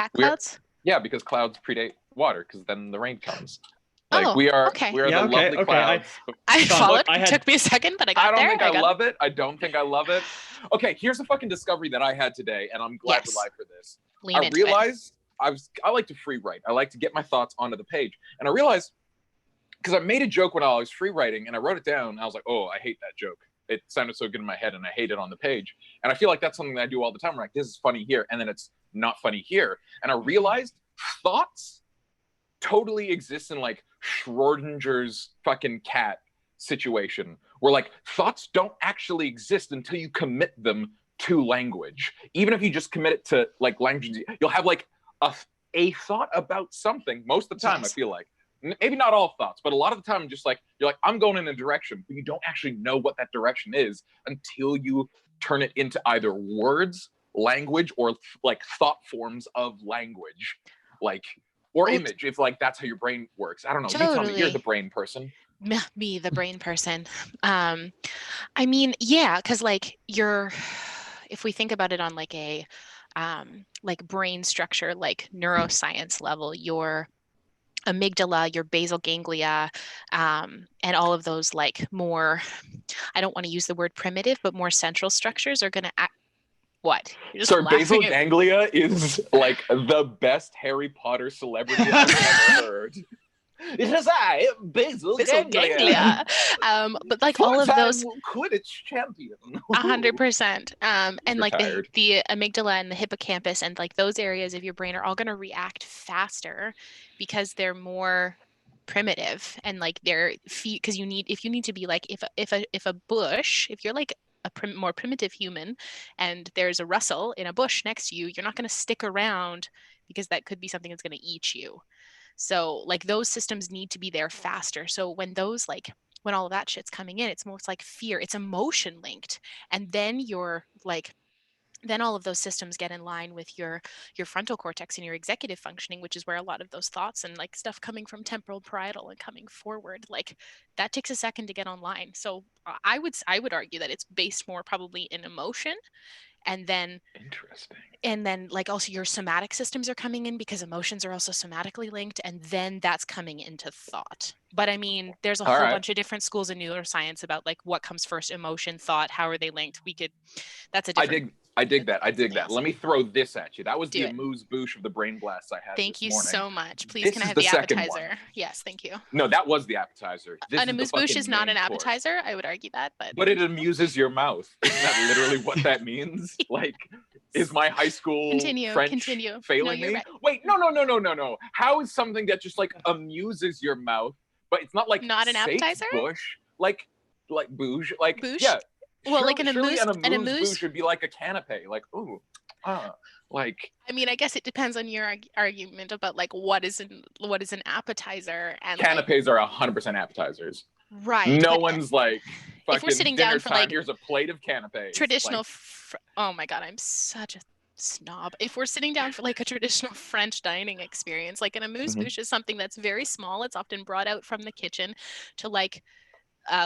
cat clouds? Yeah, because clouds predate water, because then the rain comes. Like Oh, we are okay. the lovely clouds. I Sean, followed. look, It took me a second, but I got I don't there. think I love it. I don't think I love it. Okay, here's a fucking discovery that I had today, and I'm glad we're live for this. I realized I like to free write. I like to get my thoughts onto the page. And I realized, because I made a joke when I was free writing, and I wrote it down, and I was like, oh, I hate that joke. It sounded so good in my head, and I hate it on the page. And I feel like that's something that I do all the time. I'm like, this is funny here, and then it's not funny here. And I realized thoughts totally exist in like Schrodinger's fucking cat situation, where like thoughts don't actually exist until you commit them to language. Even if you just commit it to like language, you'll have like a thought about something most of the time. Yes. I feel like maybe not all thoughts, but a lot of the time, just like you're like, I'm going in a direction, but you don't actually know what that direction is until you turn it into either words, language, or like thought forms of language, like or image, if like that's how your brain works. I don't know. Totally. You tell me, you're the brain person. Me, the brain person. I mean, yeah, because like if we think about it on like a like brain structure, like neuroscience level, your amygdala, your basal ganglia, and all of those like more, I don't want to use the word primitive, but more central structures are going to act. What? So basal ganglia is like the best Harry Potter celebrity I've ever heard. It is I, Basal Ganglia. But like all of those Quidditch champion. 100%. And like the amygdala and the hippocampus and like those areas of your brain are all going to react faster because they're more primitive, and like they're because if you need to be like if a bush, if you're like more primitive human and there's a rustle in a bush next to you, you're not going to stick around because that could be something that's going to eat you. So like those systems need to be there faster. So when all of that shit's coming in, it's most like fear, it's emotion linked. And then then all of those systems get in line with your frontal cortex and your executive functioning, which is where a lot of those thoughts and like stuff coming from temporal parietal and coming forward, like that takes a second to get online. So I would argue that it's based more probably in emotion. And then interesting. And then like also your somatic systems are coming in because emotions are also somatically linked, and then that's coming into thought. But I mean, there's a whole bunch of different schools in neuroscience about like what comes first, emotion, thought, how are they linked? That's a different I dig that. Let me throw this at you. That was the amuse-bouche of the brain blasts I had. Thank you this morning. So much. Please, can I have the appetizer? Yes, thank you. No, that was the appetizer. An amuse-bouche is not an appetizer. I would argue that, but it amuses your mouth. Isn't that literally what that means? Like, is my high school French failing me? Right. Wait, no. How is something that just like amuses your mouth, but it's not like not an appetizer? Bush, like bouge, like bouche? Yeah. Well, like an amuse should be like a canapé, like ooh, like. I mean, I guess it depends on your argument about like what is an appetizer, and canapés are 100% appetizers. Right. No one's like. If we're sitting down for like here's a plate of canapés. Traditional. Like, oh my god, I'm such a snob. If we're sitting down for like a traditional French dining experience, like an amuse-bouche is something that's very small. It's often brought out from the kitchen to like.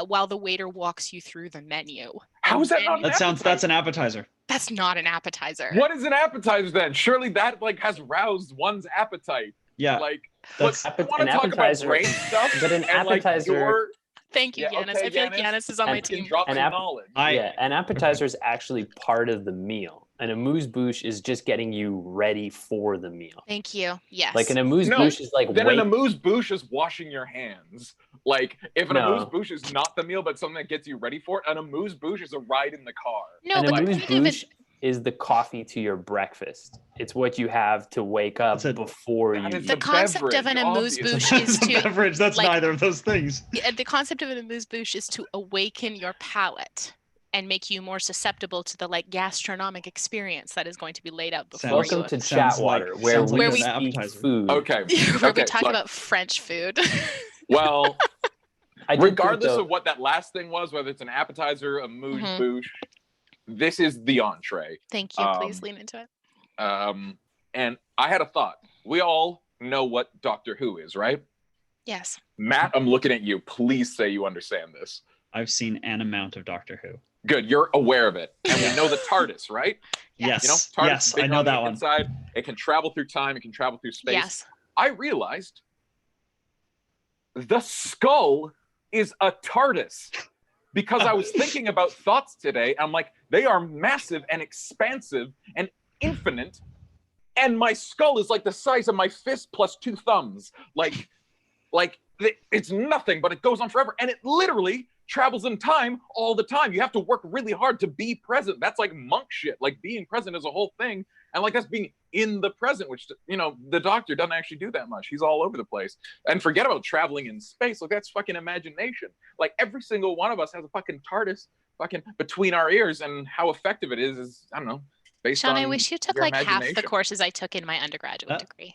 While the waiter walks you through the menu. How is that not an appetizer? That's an appetizer. That's not an appetizer. What is an appetizer then? Surely that like has roused one's appetite. Yeah. Like that's an appetizer. About brain stuff, but an appetizer. Thank you, Yanis. Okay, I feel like Yanis is on my team. An appetizer is actually part of the meal. An amuse-bouche is just getting you ready for the meal. Thank you. Yes. Like an amuse-bouche is like. Then an amuse-bouche is washing your hands. Like if an amuse-bouche is not the meal, but something that gets you ready for it, an amuse-bouche is a ride in the car. No, an amuse-bouche is the coffee to your breakfast. It's what you have to wake up before you. The concept of an amuse-bouche is to beverage. That's like, neither of those things. The concept of an amuse-bouche is to awaken your palate and make you more susceptible to the like gastronomic experience that is going to be laid out before you. Welcome to chatWater, where we speak food. Okay. Where we talk about French food. Well, regardless of what that last thing was, whether it's an appetizer, a amuse-bouche, this is the entree. Thank you. Please lean into it. And I had a thought. We all know what Doctor Who is, right? Yes. Matt, I'm looking at you. Please say you understand this. I've seen an amount of Doctor Who. Good, you're aware of it. And we know the TARDIS, right? Yes. You know, TARDIS yes, is big I know on the that one. inside. It can travel through time. It can travel through space. Yes. I realized the skull is a TARDIS because I was thinking about thoughts today. I'm like, they are massive and expansive and infinite. And my skull is like the size of my fist plus 2 thumbs. Like it's nothing, but it goes on forever. And it literally travels in time all the time. You have to work really hard to be present. That's like monk shit. Like being present is a whole thing. And like that's being in the present, which, you know, the Doctor doesn't actually do that much. He's all over the place. And forget about traveling in space. Like that's fucking imagination. Like every single one of us has a fucking TARDIS fucking between our ears, and how effective it is, I don't know, based Sean, on I wish you took like half the courses I took in my undergraduate degree.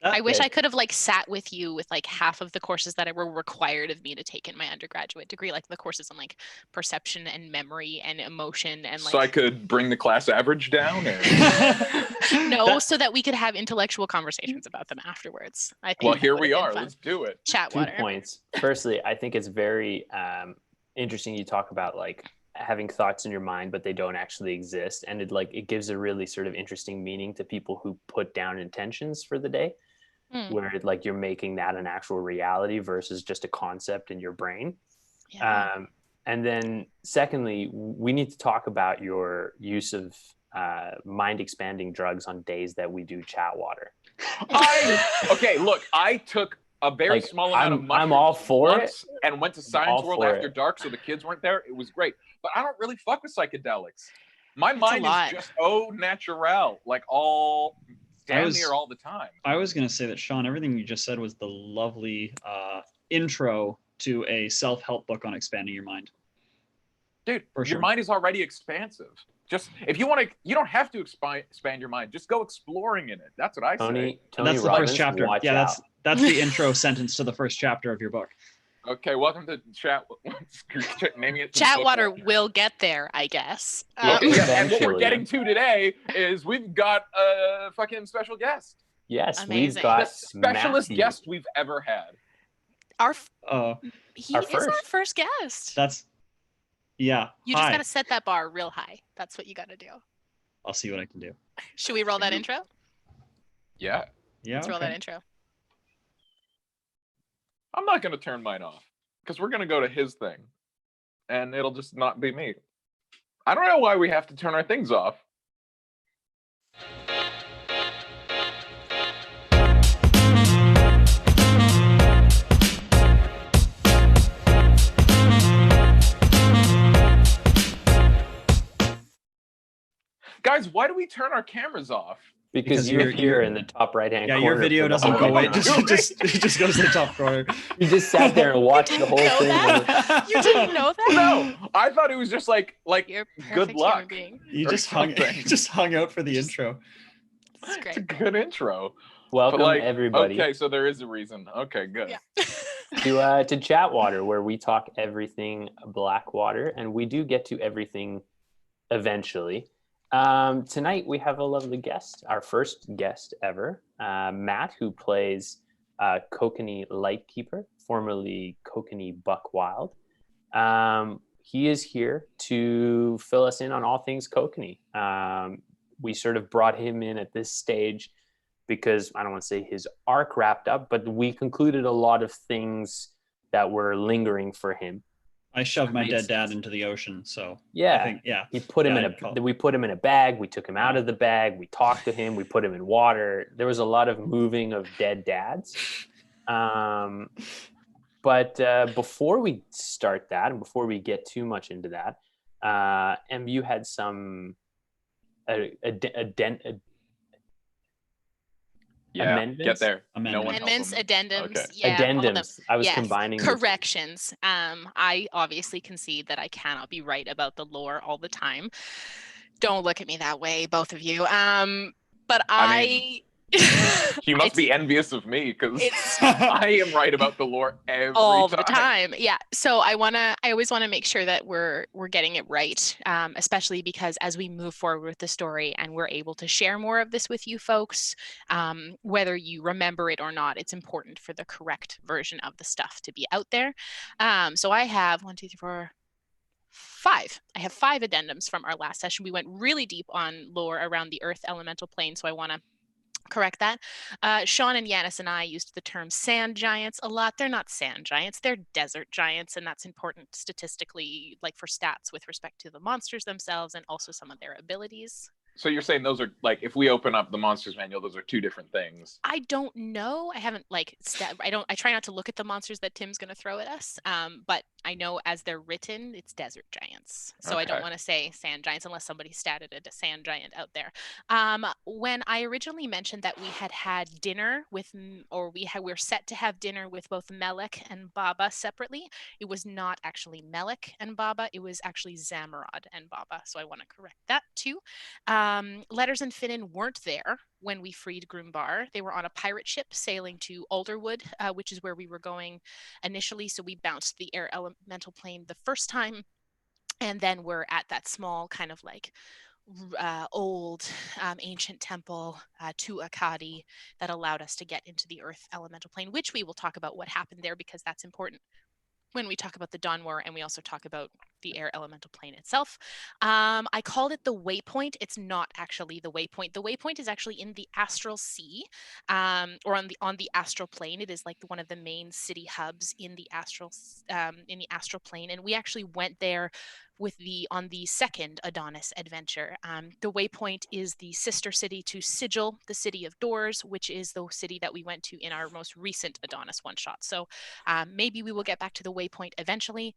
I wish I could have like sat with you with like half of the courses that were required of me to take in my undergraduate degree, like the courses on like perception and memory and emotion and like. So I could bring the class average down, or no, so that we could have intellectual conversations about them afterwards. I think. Well, here we are. Let's do it. chatWater. 2 points. Firstly, I think it's very interesting. You talk about like having thoughts in your mind, but they don't actually exist, and it gives a really sort of interesting meaning to people who put down intentions for the day. Where like you're making that an actual reality versus just a concept in your brain. Yeah. And then secondly, we need to talk about your use of mind expanding drugs on days that we do chatWater. Okay, look, I took a very small amount of mushrooms. I'm all for it. And went to Science World after dark, so the kids weren't there. It was great. But I don't really fuck with psychedelics. My mind is just au naturel, like all down here all the time. I was going to say that, Sean, everything you just said was the lovely intro to a self-help book on expanding your mind. Dude, your mind is already expansive. Just if you want to, you don't have to expand your mind. Just go exploring in it. That's what I say. Tony that's the Robbins, first chapter. Yeah, that's the intro sentence to the first chapter of your book. Okay, welcome to chat. Naming it chatWater will get there, I guess. And what we're getting to today is we've got a fucking special guest. Yes, amazing. We've got the specialist guest we've ever had. He is our first guest. Yeah. You just got to set that bar real high. That's what you got to do. I'll see what I can do. Should we roll that intro? Yeah. Let's roll that intro. I'm not going to turn mine off because we're going to go to his thing and it'll just not be me. I don't know why we have to turn our things off. Guys, why do we turn our cameras off? Because you're here in the top right-hand corner. Yeah, your video doesn't go away. It just goes to the top corner. You just sat there and watched the whole thing. You didn't know that? No, I thought it was just like good luck. You just hung out for the intro. That's great. It's a good intro. Welcome, everybody. Okay, so there is a reason. Okay, good. Yeah. to chatWater, where we talk everything Blackwater, and we do get to everything eventually. Tonight we have a lovely guest, our first guest ever, Matt, who plays Kokenee Lightkeeper, formerly Kokenee Buckwild. He is here to fill us in on all things Kokenee. We sort of brought him in at this stage because I don't want to say his arc wrapped up, but we concluded a lot of things that were lingering for him. I shoved my dead dad into the ocean, so yeah, we put him we put him in a bag. We took him out of the bag. We talked to him. We put him in water. There was a lot of moving of dead dads. But before we start that, and before we get too much into that, MU had some amendments. Get there. Amendments, addendums. Okay. Yeah, addendums. I was combining corrections. I obviously concede that I cannot be right about the lore all the time. Don't look at me that way, both of you. But you must be envious of me because I am right about the lore all the time. Yeah. So I always want to make sure that we're getting it right, especially because as we move forward with the story and we're able to share more of this with you folks, whether you remember it or not, it's important for the correct version of the stuff to be out there. So I have 1, 2, 3, 4, 5. I have 5 addendums from our last session. We went really deep on lore around the Earth elemental plane, so I want to correct that. Sean and Yanis and I used the term sand giants a lot. They're not sand giants, they're desert giants, and that's important statistically, like for stats with respect to the monsters themselves and also some of their abilities. So you're saying those are, like, if we open up the monsters manual, those are 2 different things? I don't know. I haven't I try not to look at the monsters that Tim's going to throw at us. But I know as they're written, it's desert giants. So okay. I don't want to say sand giants unless somebody statted a sand giant out there. When I originally mentioned that we had dinner with, or we're set to have dinner with both Melek and Baba separately, it was not actually Melek and Baba. It was actually Zamarod and Baba. So I want to correct that too. Letters and Finnan weren't there when we freed Groombar. They were on a pirate ship sailing to Alderwood, which is where we were going initially. So we bounced the air elemental plane the first time, and then we're at that small kind of like old ancient temple to Akkadi that allowed us to get into the earth elemental plane, which we will talk about what happened there because that's important when we talk about the Dawn War, and we also talk about the air elemental plane itself. I called it the waypoint. It's not actually the waypoint. The waypoint is actually in the astral sea, or on the astral plane. It is like one of the main city hubs in the astral plane, and we actually went there on the second Adonis adventure. The waypoint is the sister city to Sigil, the city of doors, which is the city that we went to in our most recent Adonis one shot. So maybe we will get back to the waypoint eventually.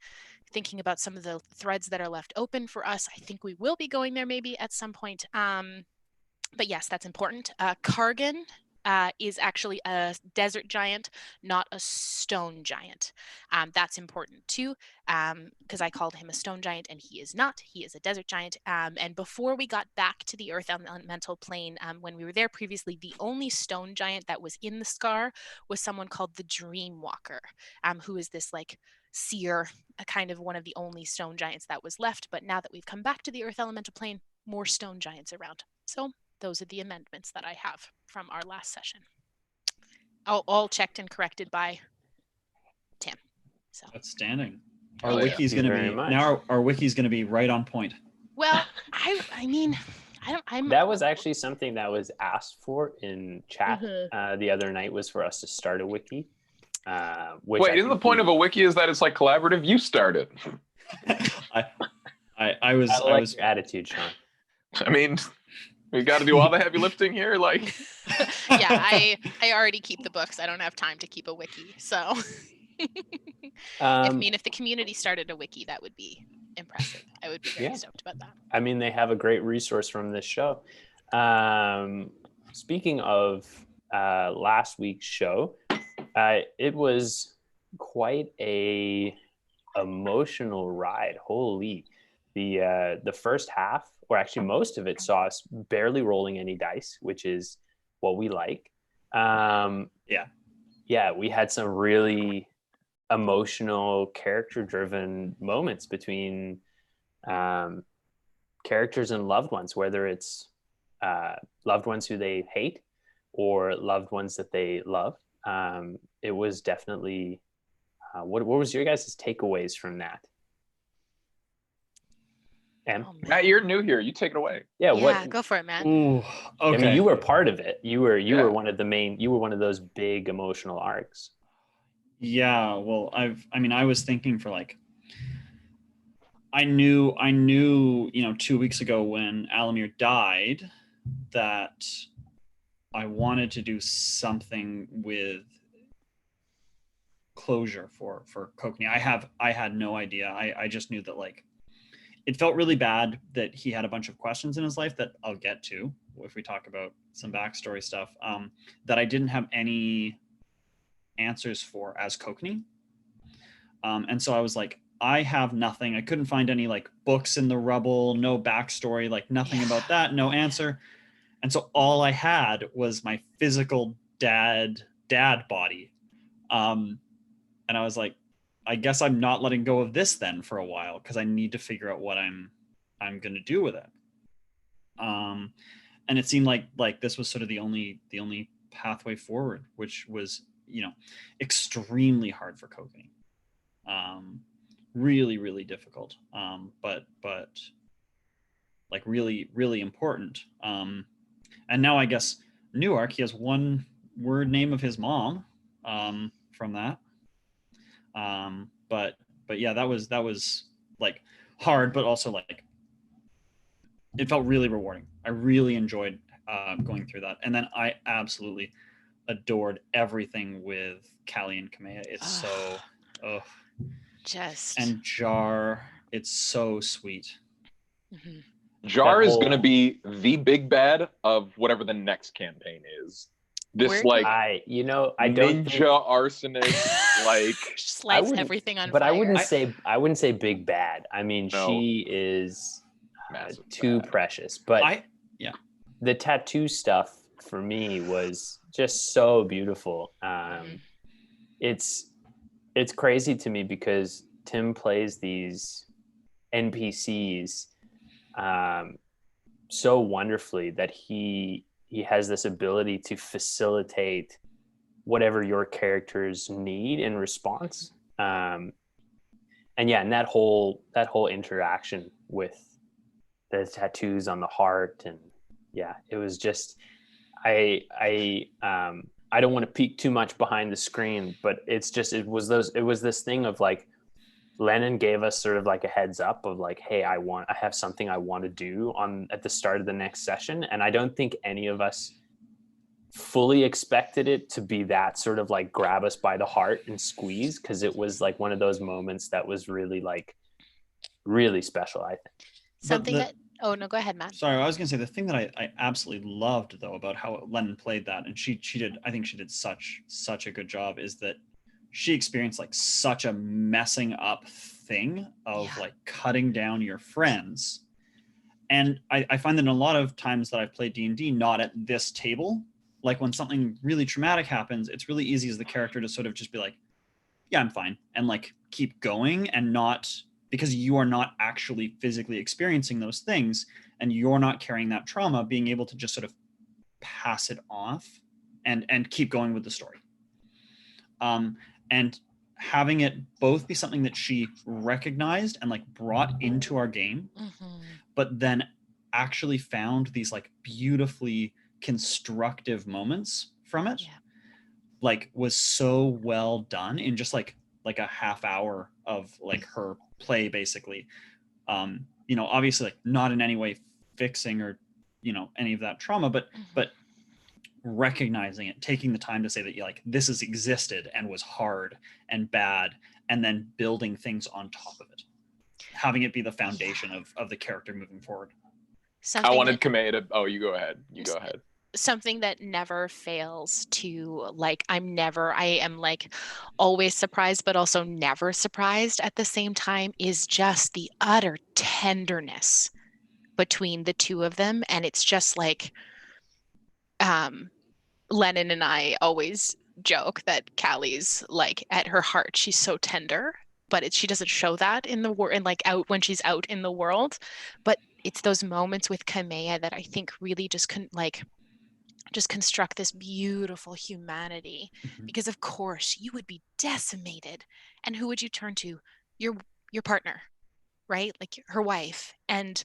Thinking about some of the threads that are left open for us, I think we will be going there maybe at some point. But yes, that's important. Kargan is actually a desert giant, not a stone giant. That's important too, because I called him a stone giant and he is not. He is a desert giant. And before we got back to the earth elemental plane, when we were there previously, the only stone giant that was in the scar was someone called the Dreamwalker, who is this like seer, kind of one of the only stone giants that was left. But now that we've come back to the earth elemental plane, more stone giants around. So those are the amendments that I have from our last session. All checked and corrected by Tim. So outstanding. Our wiki's going to be now. Our wiki's going to be right on point. Well, I mean, that was actually something that was asked for in chat the other night, was for us to start a wiki. Wait, isn't the point of a wiki is that it's like collaborative? You started. I was your attitude, Sean. I mean, we got to do all the heavy lifting here, like. Yeah, I already keep the books. I don't have time to keep a wiki, so. If the community started a wiki, that would be impressive. I would be very stoked about that. I mean, they have a great resource from this show. Speaking of last week's show, it was quite a emotional ride. Holy, the first half, or actually most of it, saw us barely rolling any dice, which is what we like. We had some really emotional, character-driven moments between characters and loved ones, whether it's loved ones who they hate or loved ones that they love. It was definitely what was your guys' takeaways from that? Matt, you're new here. You take it away. Yeah, go for it, Matt. Ooh, okay. I mean, you were part of it. You were one of the main. You were one of those big emotional arcs. Yeah. Well, I was thinking for like. I knew, 2 weeks ago when Alamir died that I wanted to do something with closure for Kokenee. I had no idea. I just knew that like it felt really bad that he had a bunch of questions in his life that I'll get to if we talk about some backstory stuff, that I didn't have any answers for as Kokenee. And so I was like, I have nothing. I couldn't find any like books in the rubble, no backstory, like nothing about that, no answer. And so all I had was my physical dad body. And I was like, I guess I'm not letting go of this then for a while, because I need to figure out what I'm going to do with it. And it seemed like this was sort of the only pathway forward, which was, extremely hard for Kokenee. really, really difficult. But like really, really important. And now I guess Newark, he has one word name of his mom from that. But yeah, that was like hard, but also like it felt really rewarding. I really enjoyed going through that. And then I absolutely adored everything with Callie and Kamea. It's and Jar, it's so sweet. Mm-hmm. Jar is going to be the big bad of whatever the next campaign is. This I don't ninja think... arsonist, like just lights everything on fire. I wouldn't say big bad. I mean, she is too precious. But the tattoo stuff for me was just so beautiful. It's crazy to me because Tim plays these NPCs so wonderfully that he has this ability to facilitate whatever your characters need in response. And that whole interaction with the tattoos on the heart, and it was just I don't want to peek too much behind the screen, but it was this thing of like Lennon gave us sort of like a heads up of like, hey, I have something I want to do at the start of the next session. And I don't think any of us fully expected it to be that sort of like grab us by the heart and squeeze, because it was like one of those moments that was really like really special, I think. Oh no, go ahead, Matt. Sorry, I was gonna say the thing that I absolutely loved though about how Lennon played that, and she did such a good job, is that she experienced like such a messing up thing of like cutting down your friends. And I find that in a lot of times that I've played D&D, not at this table, like when something really traumatic happens, it's really easy as the character to sort of just be like, yeah, I'm fine, and like keep going, and not, because you are not actually physically experiencing those things and you're not carrying that trauma, being able to just sort of pass it off and keep going with the story. And having it both be something that she recognized and like brought into our game, but then actually found these like beautifully constructive moments from it, like was so well done in just like a half hour of like her play, basically. Obviously like not in any way fixing or any of that trauma, but recognizing it, taking the time to say that like this has existed and was hard and bad, and then building things on top of it, having it be the foundation of the character moving forward. I wanted Kamea to... Oh, you go ahead. Something that never fails to like, I am like always surprised, but also never surprised at the same time, is just the utter tenderness between the two of them. And it's just like, Lennon and I always joke that Callie's like, at her heart, she's so tender, but she doesn't show that in the world, and like out when she's out in the world. But it's those moments with Kamea that I think really just construct this beautiful humanity, because of course you would be decimated, and who would you turn to? Your partner, right? Like her wife. And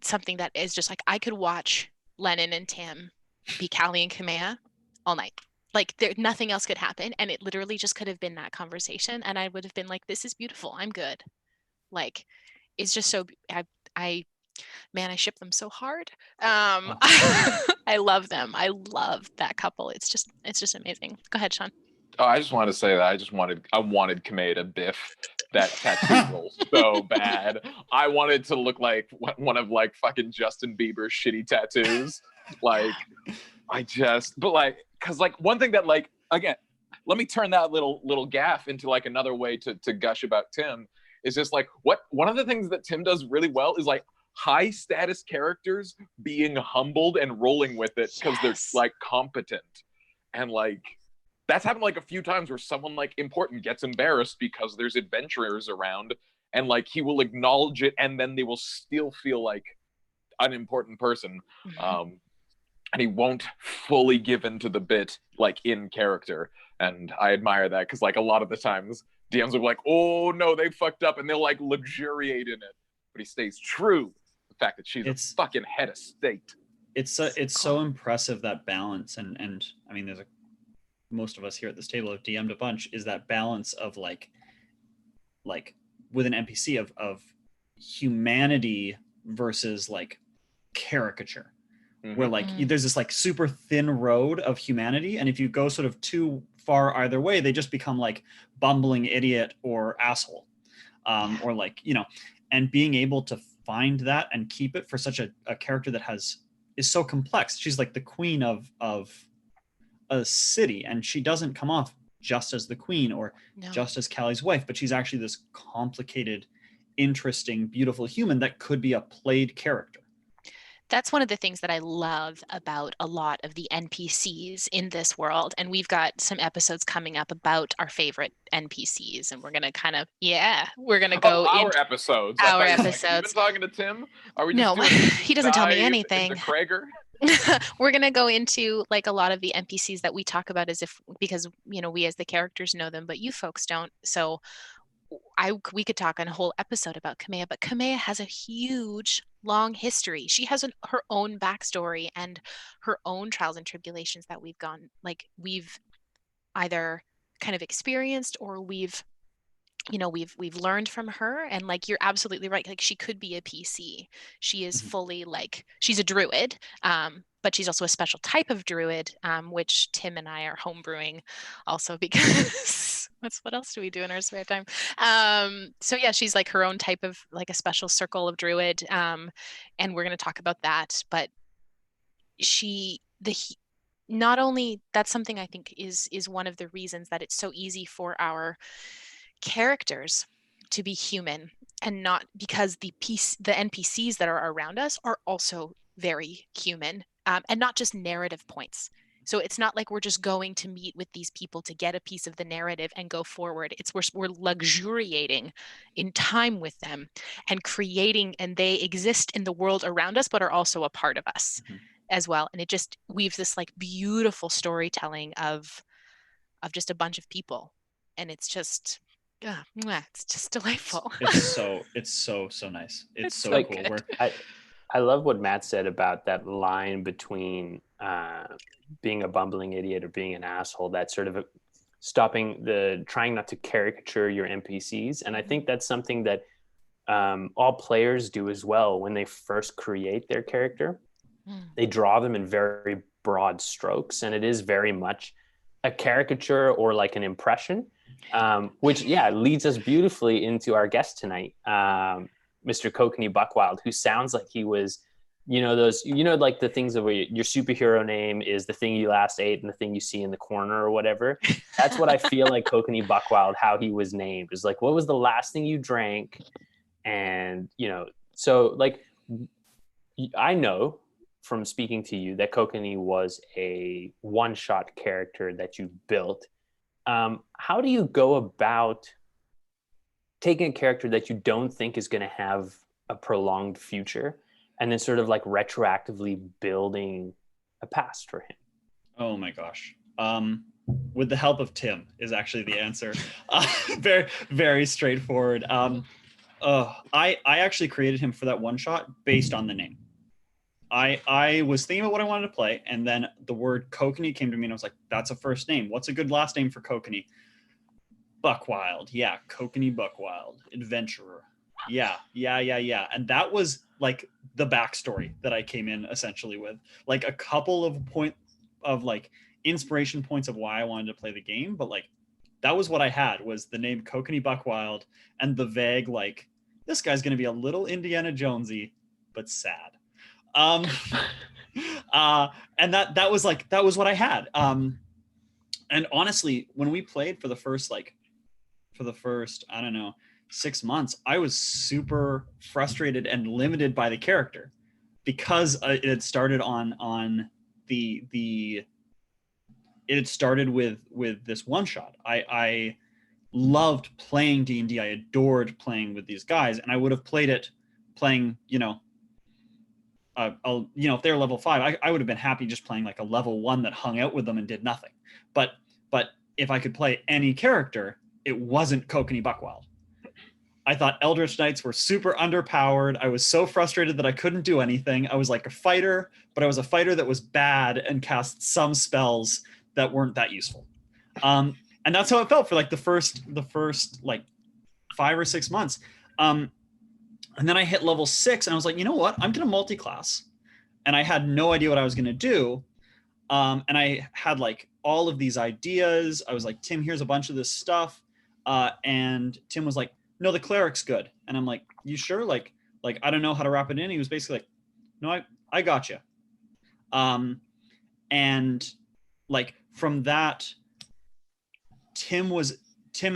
something that is just like, I could watch Lennon and Tim be Callie and Kamea all night. Like nothing else could happen, and it literally just could have been that conversation, and I would have been like, this is beautiful, I'm good. Like it's just so I ship them so hard. I love them. I love that couple. It's just amazing. Go ahead, Sean. Oh, I just wanted to say that I wanted Kamea to biff that tattoo roll so bad. I wanted to look like one of like fucking Justin Bieber's shitty tattoos. Like but like, cause like one thing that like, again, let me turn that little gaff into like another way to gush about Tim, is just like one of the things that Tim does really well is like high status characters being humbled and rolling with it because they're like competent. And like that's happened like a few times where someone like important gets embarrassed because there's adventurers around, and like he will acknowledge it and then they will still feel like an important person. and he won't fully give into the bit like in character. And I admire that because like a lot of the times DMs will be like, oh no, they fucked up, and they'll like luxuriate in it. But he stays true to the fact that she's a fucking head of state. It's so impressive, that balance. And I mean, most of us here at this table have DM'd a bunch, is that balance of like with an NPC of humanity versus like caricature, where like there's this like super thin road of humanity, and if you go sort of too far either way, they just become like bumbling idiot or asshole, or like, you know, and being able to find that and keep it for such a character that is so complex. She's like the queen of a city, and she doesn't come off just as the queen or just as Callie's wife, but she's actually this complicated, interesting, beautiful human that could be a played character. That's one of the things that I love about a lot of the NPCs in this world. And we've got some episodes coming up about our favorite NPCs. And we're going to kind of, we're going to go our episodes. Our episodes. Like, you've been talking to Tim? Are we just no, he doesn't tell me anything. Krager? We're going to go into like a lot of the NPCs that we talk about because, you know, we as the characters know them, but you folks don't. So we could talk on a whole episode about Kokenee, but Kokenee has a huge, long history. She has her own backstory and her own trials and tribulations that we've either kind of experienced or we've learned from her. And like, you're absolutely right. Like, she could be a PC. She is fully like, she's a druid, but she's also a special type of druid, which Tim and I are homebrewing also because what else do we do in our spare time? So yeah, she's like her own type of like a special circle of druid. And we're going to talk about that, but not only that's something I think is one of the reasons that it's so easy for our characters to be human, and not because the NPCs that are around us are also very human, and not just narrative points. So it's not like we're just going to meet with these people to get a piece of the narrative and go forward. It's we're luxuriating in time with them and creating, and they exist in the world around us, but are also a part of us as well. And it just weaves this like beautiful storytelling of just a bunch of people. And it's just, it's just delightful. It's so nice. It's so like, cool. I love what Matt said about that line between being a bumbling idiot or being an asshole, that sort of trying not to caricature your NPCs. And I think that's something that all players do as well when they first create their character. They draw them in very broad strokes, and it is very much a caricature or like an impression, which leads us beautifully into our guest tonight, Mr. Kokenee Buckwild, who sounds like he was, like the things of where your superhero name is the thing you last ate and the thing you see in the corner or whatever. That's what I feel like Kokenee Buckwild, how he was named, is like, what was the last thing you drank? And, so like, I know from speaking to you that Kokenee was a one-shot character that you built. How do you go about taking a character that you don't think is going to have a prolonged future and then sort of like retroactively building a past for him? Oh my gosh. With the help of Tim is actually the answer. Very, very straightforward. I actually created him for that one shot based on the name. I was thinking about what I wanted to play, and then the word Kokenee came to me, and I was like, that's a first name. What's a good last name for Kokenee? Buckwild. Yeah, Kokenee Buckwild. Adventurer. Yeah. And that was like the backstory that I came in essentially with. Like a couple of inspiration points of why I wanted to play the game, but like that was what I had, was the name Kokenee Buckwild and the vague, like, this guy's going to be a little Indiana Jonesy, but sad. And that was what I had. And honestly, when we played for the first, I don't know, 6 months, I was super frustrated and limited by the character because it had started it had started with this one shot. I loved playing D&D. I adored playing with these guys, and I would have played it playing, if they're level 5, I would have been happy just playing like a level 1 that hung out with them and did nothing. But if I could play any character, it wasn't Kokenee Buckwild. I thought Eldritch Knights were super underpowered. I was so frustrated that I couldn't do anything. I was like a fighter, but I was a fighter that was bad and cast some spells that weren't that useful. And that's how it felt for like the first like 5 or 6 months. And then I hit level 6 and I was like, you know what? I'm going to multi-class. And I had no idea what I was going to do. And I had like all of these ideas. I was like, Tim, here's a bunch of this stuff. And Tim was like, no, the cleric's good. And I'm like, you sure? Like I don't know how to wrap it in. He was basically like, no, I got you. And like from that, Tim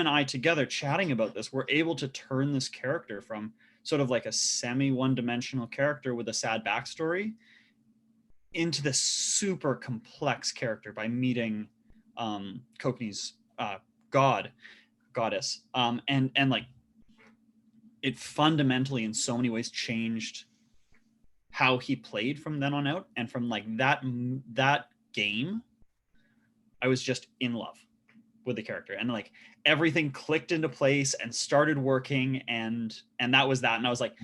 and I together chatting about this, we're able to turn this character from sort of like a semi one-dimensional character with a sad backstory into this super complex character by meeting Kokenee's goddess. And like it fundamentally in so many ways changed how he played from then on out. And from like that game, I was just in love with the character, and like everything clicked into place and started working, and that was that. And I was like,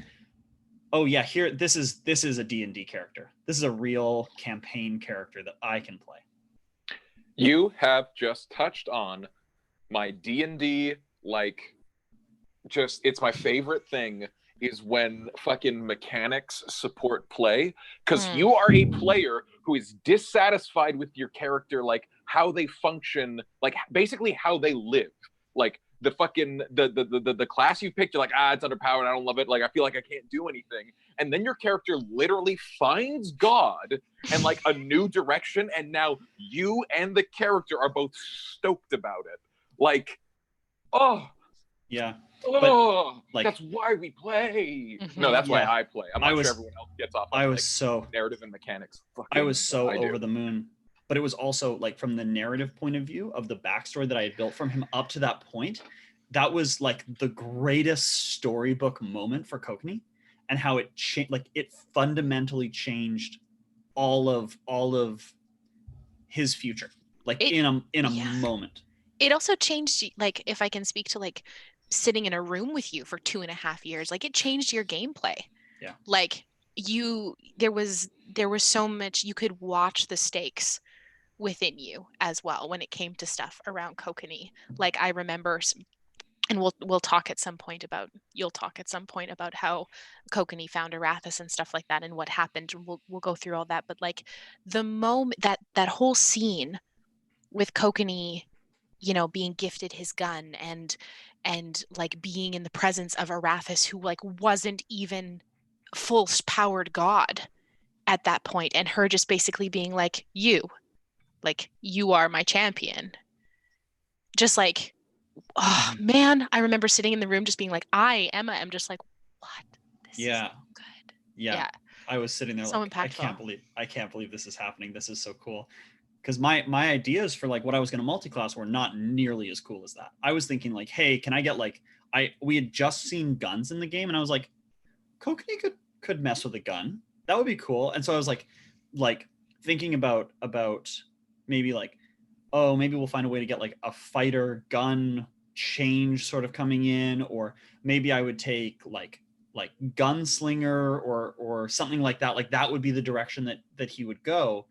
oh yeah, here, this is a D&D character. This is a real campaign character that I can play. You have just touched on my D&D, like, just, it's my favorite thing is when fucking mechanics support play, because you are a player who is dissatisfied with your character, like how they function, like basically how they live, like the fucking the class you picked, you're like, it's underpowered, I don't love it, like I feel like I can't do anything, and then your character literally finds God and like a new direction, and now you and the character are both stoked about it, like, oh yeah. Oh, like, that's why we play. No, that's why I play. I'm not sure everyone else gets off on like, narrative and mechanics. I was so over the moon. But it was also like from the narrative point of view of the backstory that I had built from him up to that point, that was like the greatest storybook moment for Kokenee, and how it changed, like it fundamentally changed all of his future, like in a moment. It also changed, like, if I can speak to like sitting in a room with you for 2.5 years, like it changed your gameplay. Yeah. Like there was so much, you could watch the stakes within you as well when it came to stuff around Kokenee. Like I remember, and we'll talk at some point about, you'll talk at some point about how Kokenee found Arathis and stuff like that and what happened. We'll go through all that. But like the moment that whole scene with Kokenee, being gifted his gun and like being in the presence of Arathis, who like wasn't even full powered god at that point, and her just basically being like, you are my champion. Just like, oh man, I remember sitting in the room just being like, Emma, am just like, what? This is so good. Yeah. I was sitting there so like, impactful. I can't believe this is happening. This is so cool. Because my ideas for like what I was going to multi-class were not nearly as cool as that. I was thinking like, hey, can I get like, we had just seen guns in the game, and I was like, Kokenee could mess with a gun. That would be cool. And so I was like thinking about maybe like, oh, maybe we'll find a way to get like a fighter gun change sort of coming in, or maybe I would take like gunslinger or something like that. Like that would be the direction that he would go.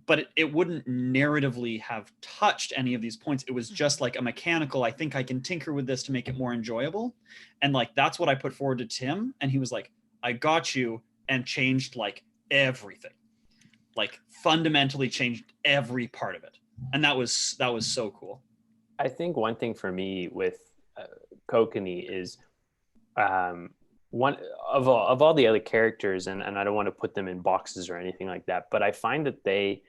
But it wouldn't narratively have touched any of these points. It was just like a mechanical, I think I can tinker with this to make it more enjoyable. And like, that's what I put forward to Tim. And he was like, I got you, and changed like everything, like fundamentally changed every part of it. And that was so cool. I think one thing for me with Kokenee is one of all the other characters, and I don't want to put them in boxes or anything like that, but I find that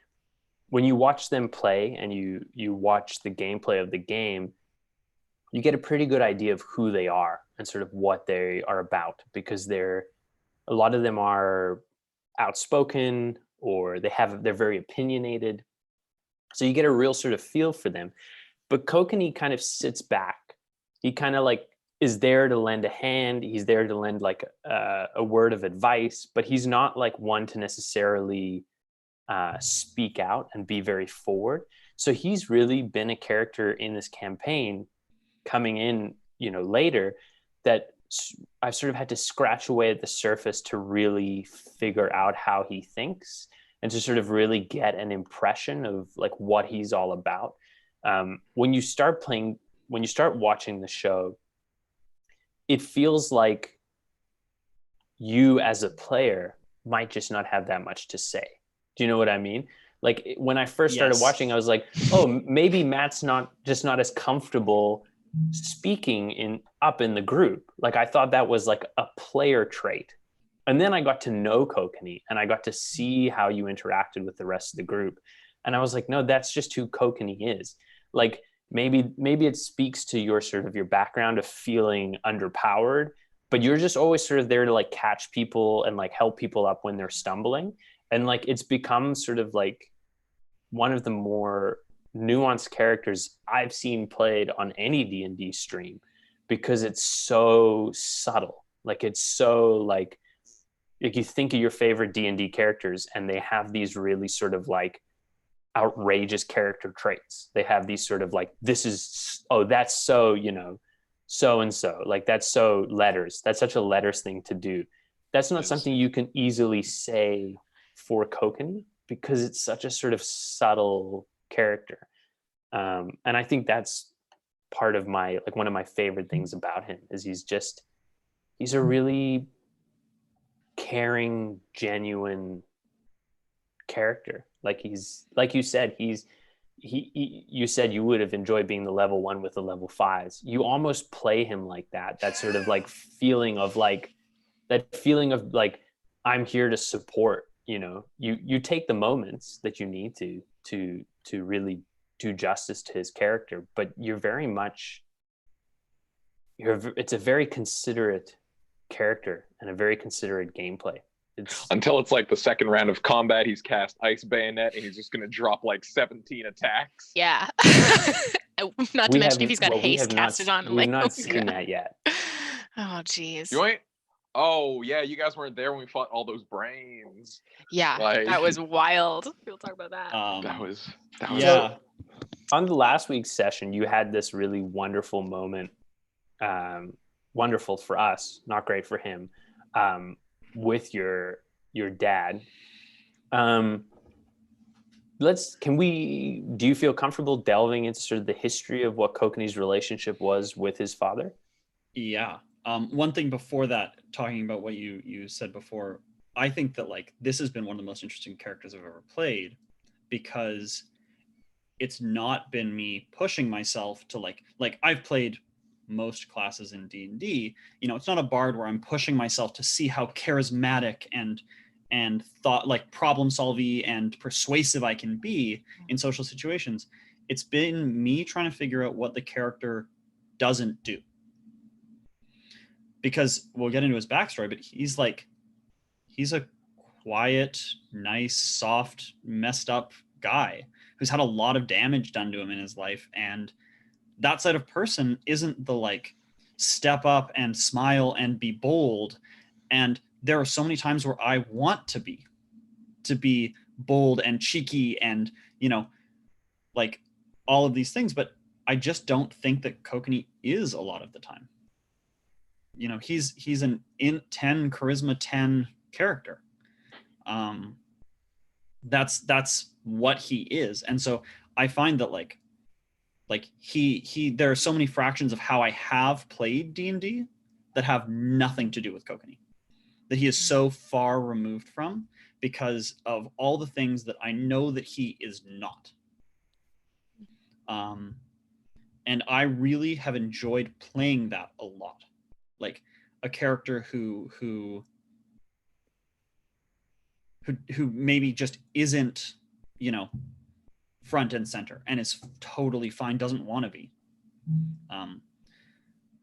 when you watch them play and you watch the gameplay of the game, you get a pretty good idea of who they are and sort of what they are about, because a lot of them are outspoken, or they're very opinionated. So you get a real sort of feel for them. But Kokenee kind of sits back. He kind of like is there to lend a hand. He's there to lend like a word of advice, but he's not like one to necessarily speak out and be very forward. So he's really been a character in this campaign coming in, later, that I've sort of had to scratch away at the surface to really figure out how he thinks and to sort of really get an impression of like what he's all about. When you start watching the show, it feels like you as a player might just not have that much to say. Do you know what I mean? Like when I first started watching, I was like, oh, maybe Matt's not as comfortable speaking up in the group. Like I thought that was like a player trait. And then I got to know Kokenee and I got to see how you interacted with the rest of the group. And I was like, no, that's just who Kokenee is. Like maybe it speaks to your sort of your background of feeling underpowered, but you're just always sort of there to like catch people and like help people up when they're stumbling. And like it's become sort of like one of the more nuanced characters I've seen played on any D&D stream, because it's so subtle. Like it's so like you think of your favorite D&D characters and they have these really sort of like outrageous character traits. They have these sort of like, this is, oh, that's so, so and so, like that's so letters. That's such a letters thing to do. That's not something you can easily say for Kokenee because it's such a sort of subtle character. And I think that's part of one of my favorite things about him is he's a really caring, genuine character. Like he's, like you said, you said you would have enjoyed being the level 1 with the level 5s. You almost play him like that sort of like feeling of like, I'm here to support, you take the moments that you need to really do justice to his character, but it's a very considerate character and a very considerate gameplay. Until it's like the second round of combat, he's cast Ice Bayonet and he's just going to drop like 17 attacks. Yeah. Not to mention if he's got haste casted on him. We've not seen that yet. Oh, geez. Oh, yeah, you guys weren't there when we fought all those brains. Yeah, that was wild. We'll talk about that. That was yeah. On the last week's session, you had this really wonderful moment, wonderful for us, not great for him, with your dad. Do you feel comfortable delving into sort of the history of what Kokenee's relationship was with his father? Yeah. One thing before that, talking about what you said before, I think that like this has been one of the most interesting characters I've ever played, because it's not been me pushing myself to like I've played most classes in D&D, it's not a bard where I'm pushing myself to see how charismatic and thought like problem solving and persuasive I can be in social situations. It's been me trying to figure out what the character doesn't do. Because we'll get into his backstory, but he's a quiet, nice, soft, messed up guy who's had a lot of damage done to him in his life. And that side of person isn't the like step up and smile and be bold. And there are so many times where I want to be bold and cheeky and, like all of these things, but I just don't think that Kokenee is a lot of the time. He's an int 10 charisma 10 character. That's what he is. And so I find that like he there are so many fractions of how I have played D&D that have nothing to do with Kokenee, that he is so far removed from because of all the things that I know that he is not. And I really have enjoyed playing that a lot. Like a character who maybe just isn't, front and center and is totally fine, doesn't want to be.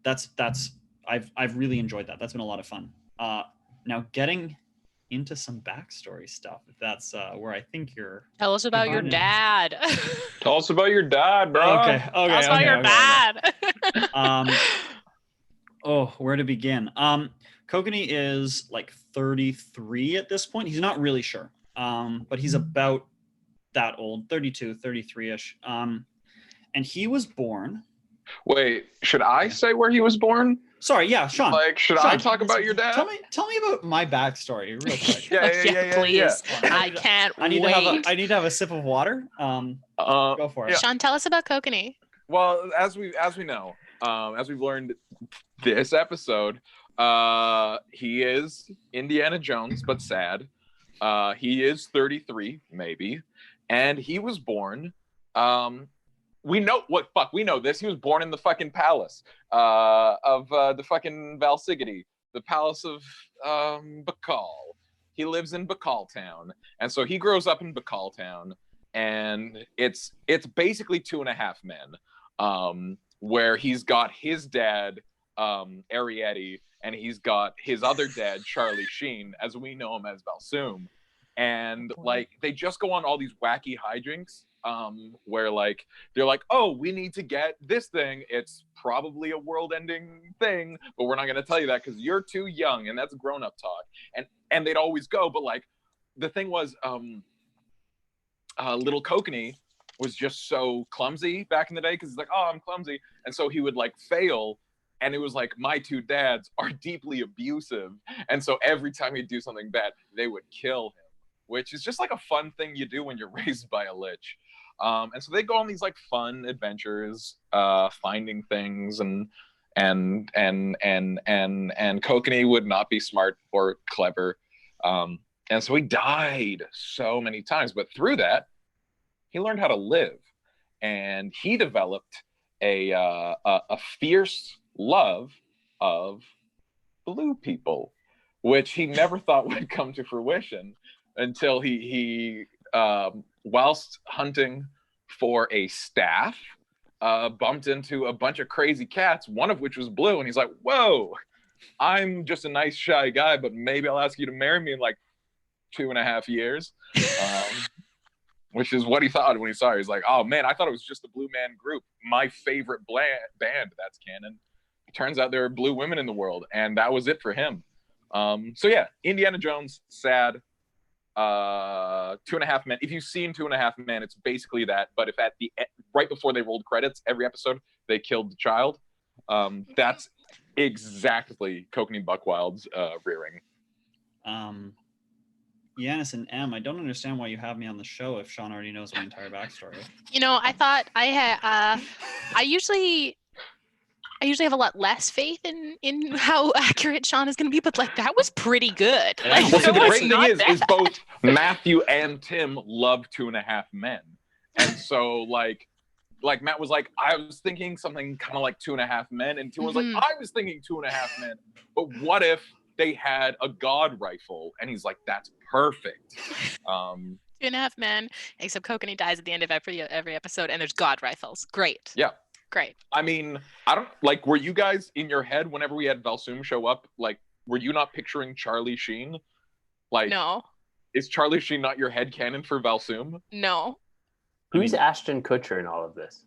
I've really enjoyed that. That's been a lot of fun. Now getting into some backstory stuff, if that's where I think you're. Tell us about your dad. Tell us about your dad, bro. Okay. Tell us about your dad. Oh, where to begin? Kokenee is like 33 at this point. He's not really sure. But he's about that old, 32, 33-ish. And he was born. Wait, should I say where he was born? Sorry, yeah, Sean. Like, should Sean, I talk about your dad? Tell me about my backstory real quick. yeah, please. I can't wait. I need to have a sip of water. Go for it. Yeah. Sean, tell us about Kokenee. Well, as we know, as we've learned this episode, he is Indiana Jones, but sad. He is 33, maybe, and he was born. We know this. He was born in the fucking palace of the fucking Valsigity, the palace of Bacall. He lives in Bacall Town, and so he grows up in Bacall Town, and it's basically 2.5 Men, where he's got his dad, Arietti, and he's got his other dad, Charlie Sheen, as we know him as Vel Soom. And like they just go on all these wacky hijinks, where like they're like, oh, we need to get this thing. It's probably a world-ending thing, but we're not going to tell you that because you're too young, and that's grown-up talk. And they'd always go, but like the thing was, little Kokenee was just so clumsy back in the day because he's like, oh, I'm clumsy, and so he would like fail. And it was like, my two dads are deeply abusive, and so every time he'd do something bad, they would kill him, which is just like a fun thing you do when you're raised by a lich. And so they go on these like fun adventures, finding things, and Kokenee would not be smart or clever, and so he died so many times. But through that, he learned how to live, and he developed a fierce love of blue people, which he never thought would come to fruition until he whilst hunting for a staff, bumped into a bunch of crazy cats, one of which was blue, and he's like, whoa, I'm just a nice shy guy, but maybe I'll ask you to marry me in like 2.5 years. Which is what he thought when he saw her. He's like, oh man, I thought it was just the Blue Man Group, my favorite band. That's canon. It turns out there are blue women in the world, and that was it for him. So yeah, Indiana Jones, sad. 2.5 Men. If you've seen 2.5 Men, it's basically that. But if at the right before they rolled credits, every episode they killed the child. That's exactly Kokenee Buckwild's rearing. Yanis and M, I don't understand why you have me on the show if Sean already knows my entire backstory. You know, I thought I had. I usually have a lot less faith in how accurate Sean is going to be, but like that was pretty good. Like, well, so the great thing is both Matthew and Tim love 2.5 Men, and so like Matt was like, I was thinking something kind of like 2.5 Men, and Tim was like, I was thinking 2.5 Men, but what if they had a god rifle? And he's like, that's perfect. 2.5 Men, except Kokenee dies at the end of every episode, and there's god rifles. Great. Yeah. Great. I mean, I don't like. Were you guys in your head whenever we had Vel Soom show up? Like, were you not picturing Charlie Sheen? Like, no. Is Charlie Sheen not your head canon for Vel Soom? No. Who's Ashton Kutcher in all of this?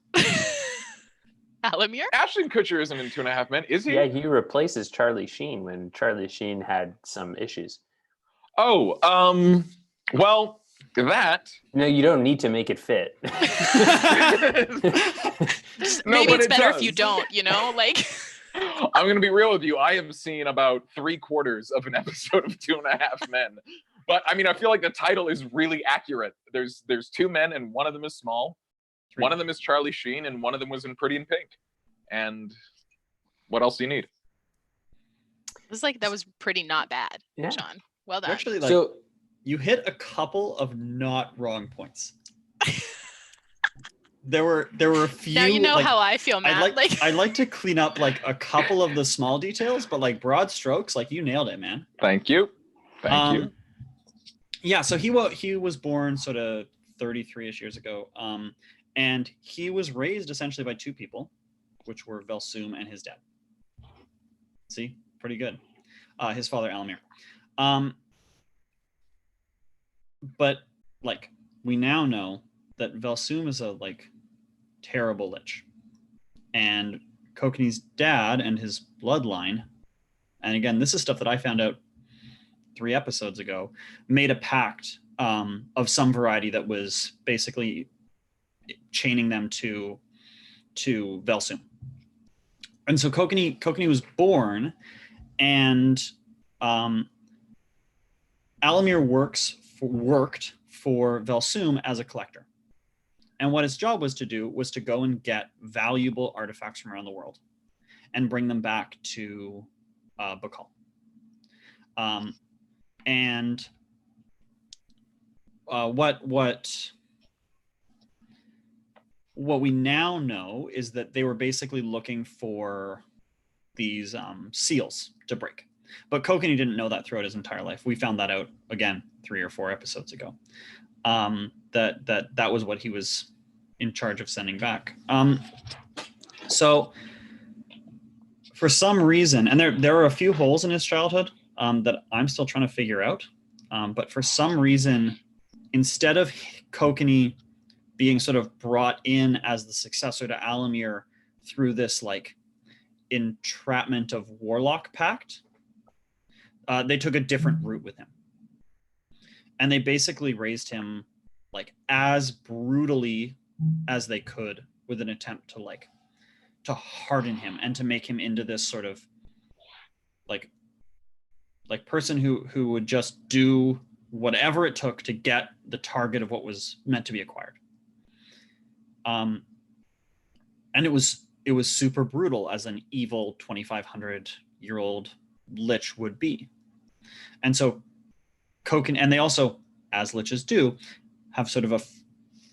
Alamir? Ashton Kutcher isn't in 2.5 Men, is he? Yeah, he replaces Charlie Sheen when Charlie Sheen had some issues. Oh, well, that. No, you don't need to make it fit. Maybe it's better if you don't, you know, like. I'm going to be real with you. I have seen about 3/4 of an episode of 2.5 Men. But I mean, I feel like the title is really accurate. There's 2 men and one of them is small. 3. One of them is Charlie Sheen and one of them was in Pretty in Pink. And what else do you need? That was pretty not bad, yeah. Sean. Well done. Actually, so you hit a couple of not wrong points. There were a few. Now you know how I feel, Matt. I'd like to clean up like a couple of the small details, but like broad strokes, like you nailed it, man. Thank you. Thank you. Yeah, so he was born sort of 33-ish years ago, and he was raised essentially by 2 people, which were Vel Soom and his dad. See, pretty good. His father, Alamir. But like we now know that Vel Soom is a like terrible lich, and Kokenee's dad and his bloodline, and again, this is stuff that I found out 3 episodes ago, made a pact of some variety that was basically chaining them to Vel Soom. And so Kokenee was born, and Alamir worked for Vel Soom as a collector. And what his job was to do was to go and get valuable artifacts from around the world and bring them back to Bakal. What we now know is that they were basically looking for these seals to break. But Kokenee didn't know that throughout his entire life. We found that out, again, 3 or 4 episodes ago. That was what he was in charge of sending back. So for some reason, and there are a few holes in his childhood that I'm still trying to figure out. But for some reason, instead of Kokenee being sort of brought in as the successor to Alamir through this like entrapment of warlock pact, they took a different route with him. And they basically raised him like as brutally as they could, with an attempt to harden him and to make him into this sort of like person who would just do whatever it took to get the target of what was meant to be acquired. And it was super brutal, as an evil 2,500-year-old lich would be. And so Kokenee, and they also, as liches do, have sort of a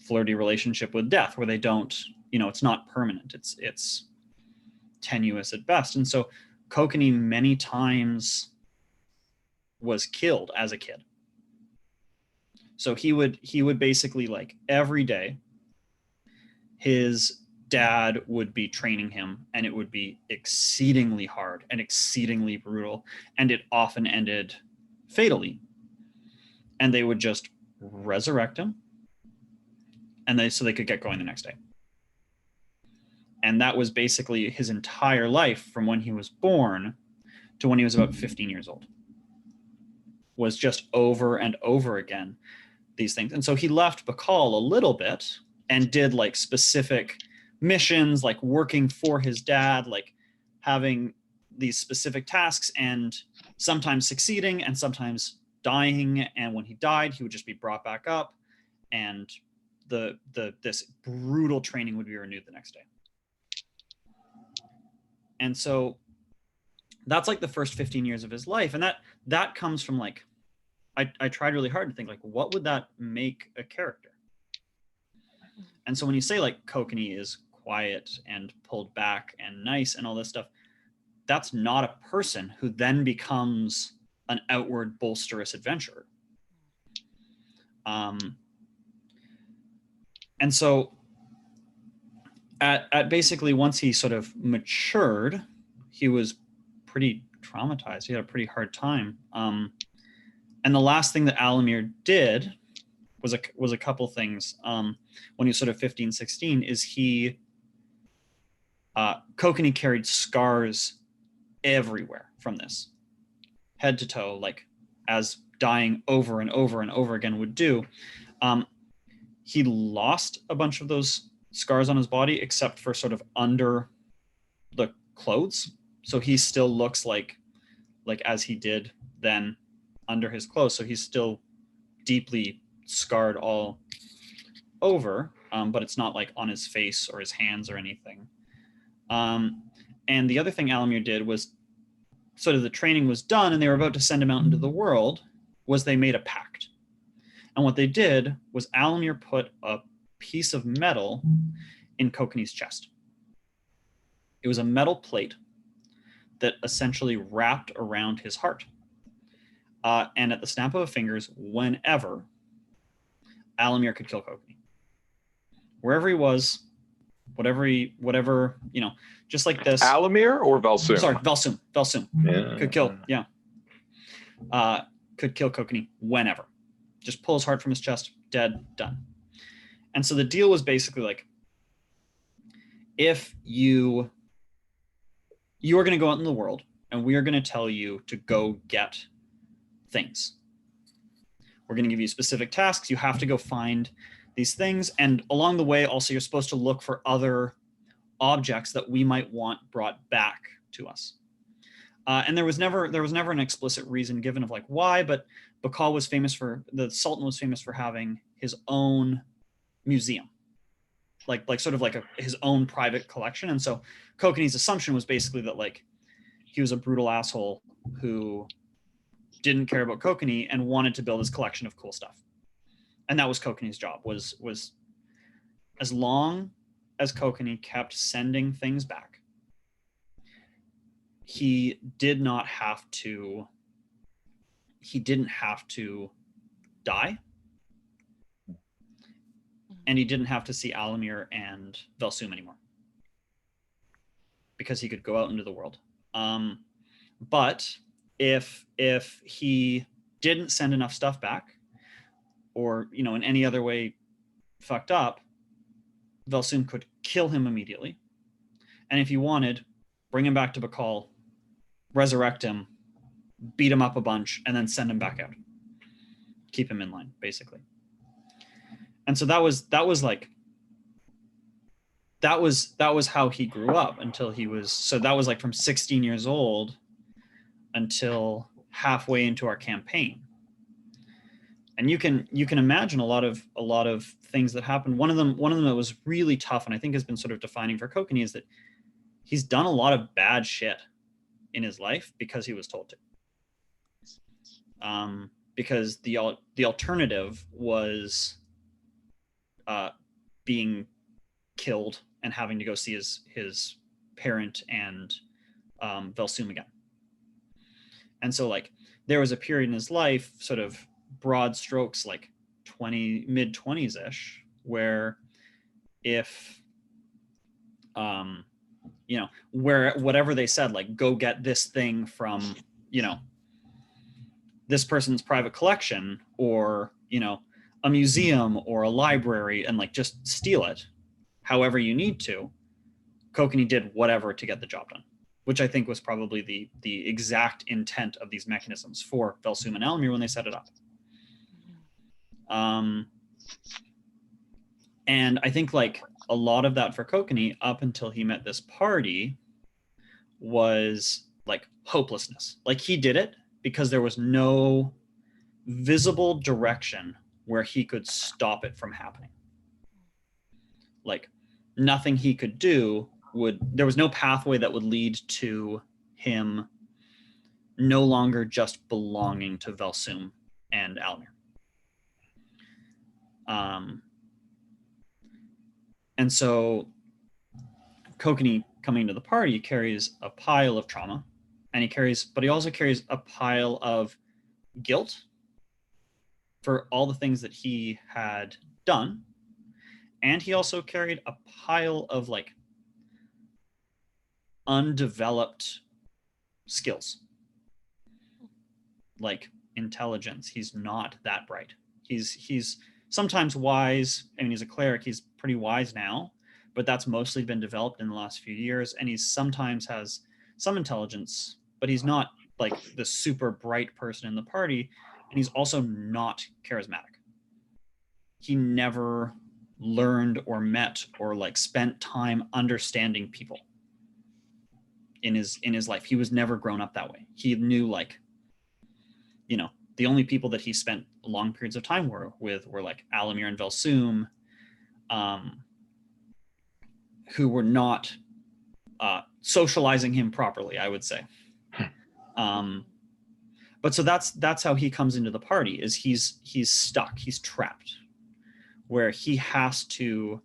flirty relationship with death, where they don't, it's not permanent. It's tenuous at best. And so Kokenee many times was killed as a kid. So he would basically, like, every day his dad would be training him, and it would be exceedingly hard and exceedingly brutal, and it often ended fatally. And they would just resurrect him, and so they could get going the next day. And that was basically his entire life, from when he was born to when he was about 15 years old, was just over and over again these things. And so he left Bakal a little bit and did like specific missions, like working for his dad, like having these specific tasks, and sometimes succeeding and sometimes dying. And when he died, he would just be brought back up, and this brutal training would be renewed the next day. And so that's like the first 15 years of his life. And that comes from like, I tried really hard to think, like, what would that make a character? And so when you say like Kokenee is quiet and pulled back and nice and all this stuff, that's not a person who then becomes an outward bolsterous adventurer. And so at basically, once he sort of matured, he was pretty traumatized. He had a pretty hard time. And the last thing that Alamir did was a couple things. When he was sort of 15, 16, is Kokenee carried scars everywhere from this, head to toe, like as dying over and over and over again would do. He lost a bunch of those scars on his body, except for sort of under the clothes. So he still looks like as he did then under his clothes. So he's still deeply scarred all over, but it's not like on his face or his hands or anything. And the other thing Alamir did was, sort of the training was done and they were about to send him out into the world, was they made a pact. And what they did was Alamir put a piece of metal in Kokenee's chest. It was a metal plate that essentially wrapped around his heart. And at the snap of a fingers, whenever, Alamir could kill Kokenee. Wherever he was, whatever, just like this. Alamir or Vel Soom? Sorry, Vel Soom. Vel Soom. Yeah. Could kill Kokenee whenever. Just pull his heart from his chest, dead, done. And so the deal was basically like, if you you are going to go out in the world, and we are going to tell you to go get things. We're going to give you specific tasks. You have to go find these things. And along the way, also, you're supposed to look for other objects that we might want brought back to us. And there was never an explicit reason given of like why, but the Sultan was famous for having his own museum, like sort of like his own private collection. And so Kokenee's assumption was basically that like he was a brutal asshole who didn't care about Kokenee and wanted to build his collection of cool stuff. And that was Kokenee's job, was as long as Kokenee kept sending things back, he didn't have to die, and he didn't have to see Alamir and Vel Soom anymore, because he could go out into the world. But if he didn't send enough stuff back, or in any other way fucked up, Vel Soom could kill him immediately, and if he wanted, bring him back to Bakal, resurrect him, beat him up a bunch, and then send him back out. Keep him in line, basically. And so that was how he grew up until he was, so that was like from 16 years old until halfway into our campaign. And you can imagine a lot of things that happened. One of them that was really tough, and I think has been sort of defining for Kokenee, is that he's done a lot of bad shit in his life because he was told to. Because the alternative was being killed and having to go see his parent and Vel Soom again. And so like there was a period in his life, sort of broad strokes, like mid-20s ish, where if where whatever they said, like go get this thing from this person's private collection, or a museum or a library, and like just steal it however you need to, Kokenee did whatever to get the job done, which I think was probably the exact intent of these mechanisms for Vel Soom and Alamir when they set it up. And I think like a lot of that for Kokenee up until he met this party was like hopelessness. Like he did it because there was no visible direction where he could stop it from happening. Like nothing he could do there was no pathway that would lead to him no longer just belonging to Vel Soom and Alamir. And so Kokenee coming to the party carries a pile of trauma, but he also carries a pile of guilt for all the things that he had done. And he also carried a pile of like undeveloped skills, like intelligence. He's not that bright. He's sometimes wise. I mean, he's a cleric. He's pretty wise now, but that's mostly been developed in the last few years. And he sometimes has some intelligence, but he's not like the super bright person in the party. And he's also not charismatic. He never learned or met or like spent time understanding people in his life. He was never grown up that way. He knew like, the only people that he spent long periods of time were like Alamir and Vel Soom, who were not socializing him properly, I would say. But so that's how he comes into the party, is he's stuck, he's trapped, where he has to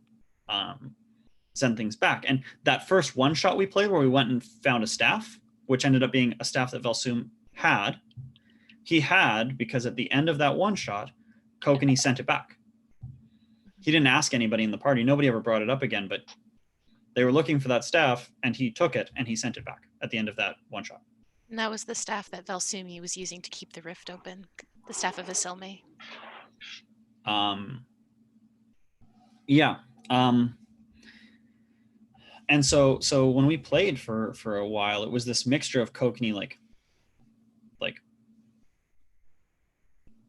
send things back. And that first one shot we played, where we went and found a staff, which ended up being a staff that Vel Soom had, because at the end of that one shot, Kokenee sent it back. He didn't ask anybody in the party. Nobody ever brought it up again, but they were looking for that staff, and he took it and he sent it back at the end of that one shot. And that was the staff that Vel Soom was using to keep the rift open, the staff of Isilme. Yeah. And so when we played for a while, it was this mixture of Kokenee like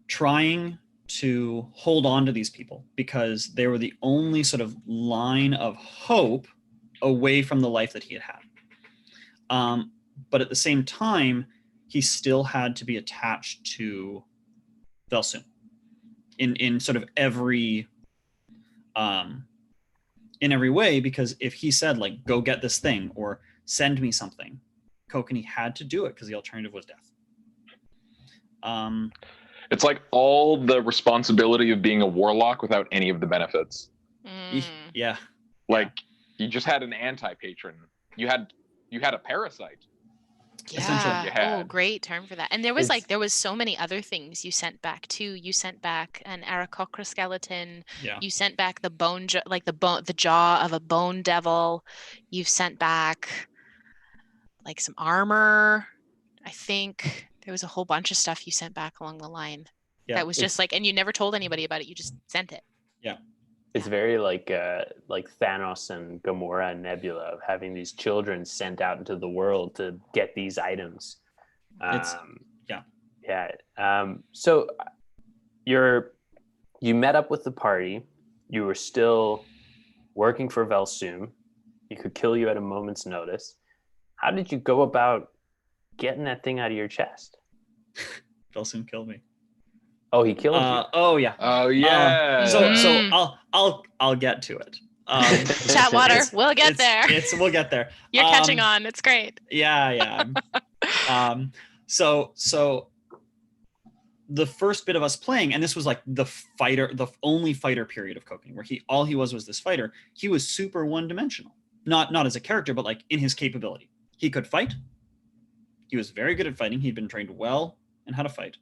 trying to hold on to these people because they were the only sort of line of hope away from the life that he had had. But at the same time, he still had to be attached to Vel Soom in sort of every in every way, because if he said like, go get this thing or send me something, Kokenee had to do it because the alternative was death. It's like all the responsibility of being a warlock without any of the benefits. Yeah. Like you just had an anti-patron. You had a parasite. Yeah. Oh, great term for that. And there was so many other things you sent back too. You sent back an Aarakocra skeleton. Yeah. You sent back the the jaw of a bone devil. You've sent back like some armor. I think there was a whole bunch of stuff you sent back along the line. Yeah. That was just like, and you never told anybody about it. You just sent it. Yeah. It's very like Thanos and Gamora and Nebula of having these children sent out into the world to get these items. So you met up with the party. You were still working for Vel Soom. He could kill you at a moment's notice. How did you go about getting that thing out of your chest? Vel Soom killed me. Oh, he killed you. Oh yeah. Oh yeah. So I'll get to it. chatWater, we'll get there. We'll get there. You're catching on. It's great. Yeah. So the first bit of us playing, and this was like the only fighter period of Kokenee, where all he was this fighter. He was super one-dimensional. Not as a character, but like in his capability. He could fight. He was very good at fighting. He'd been trained well in how to fight.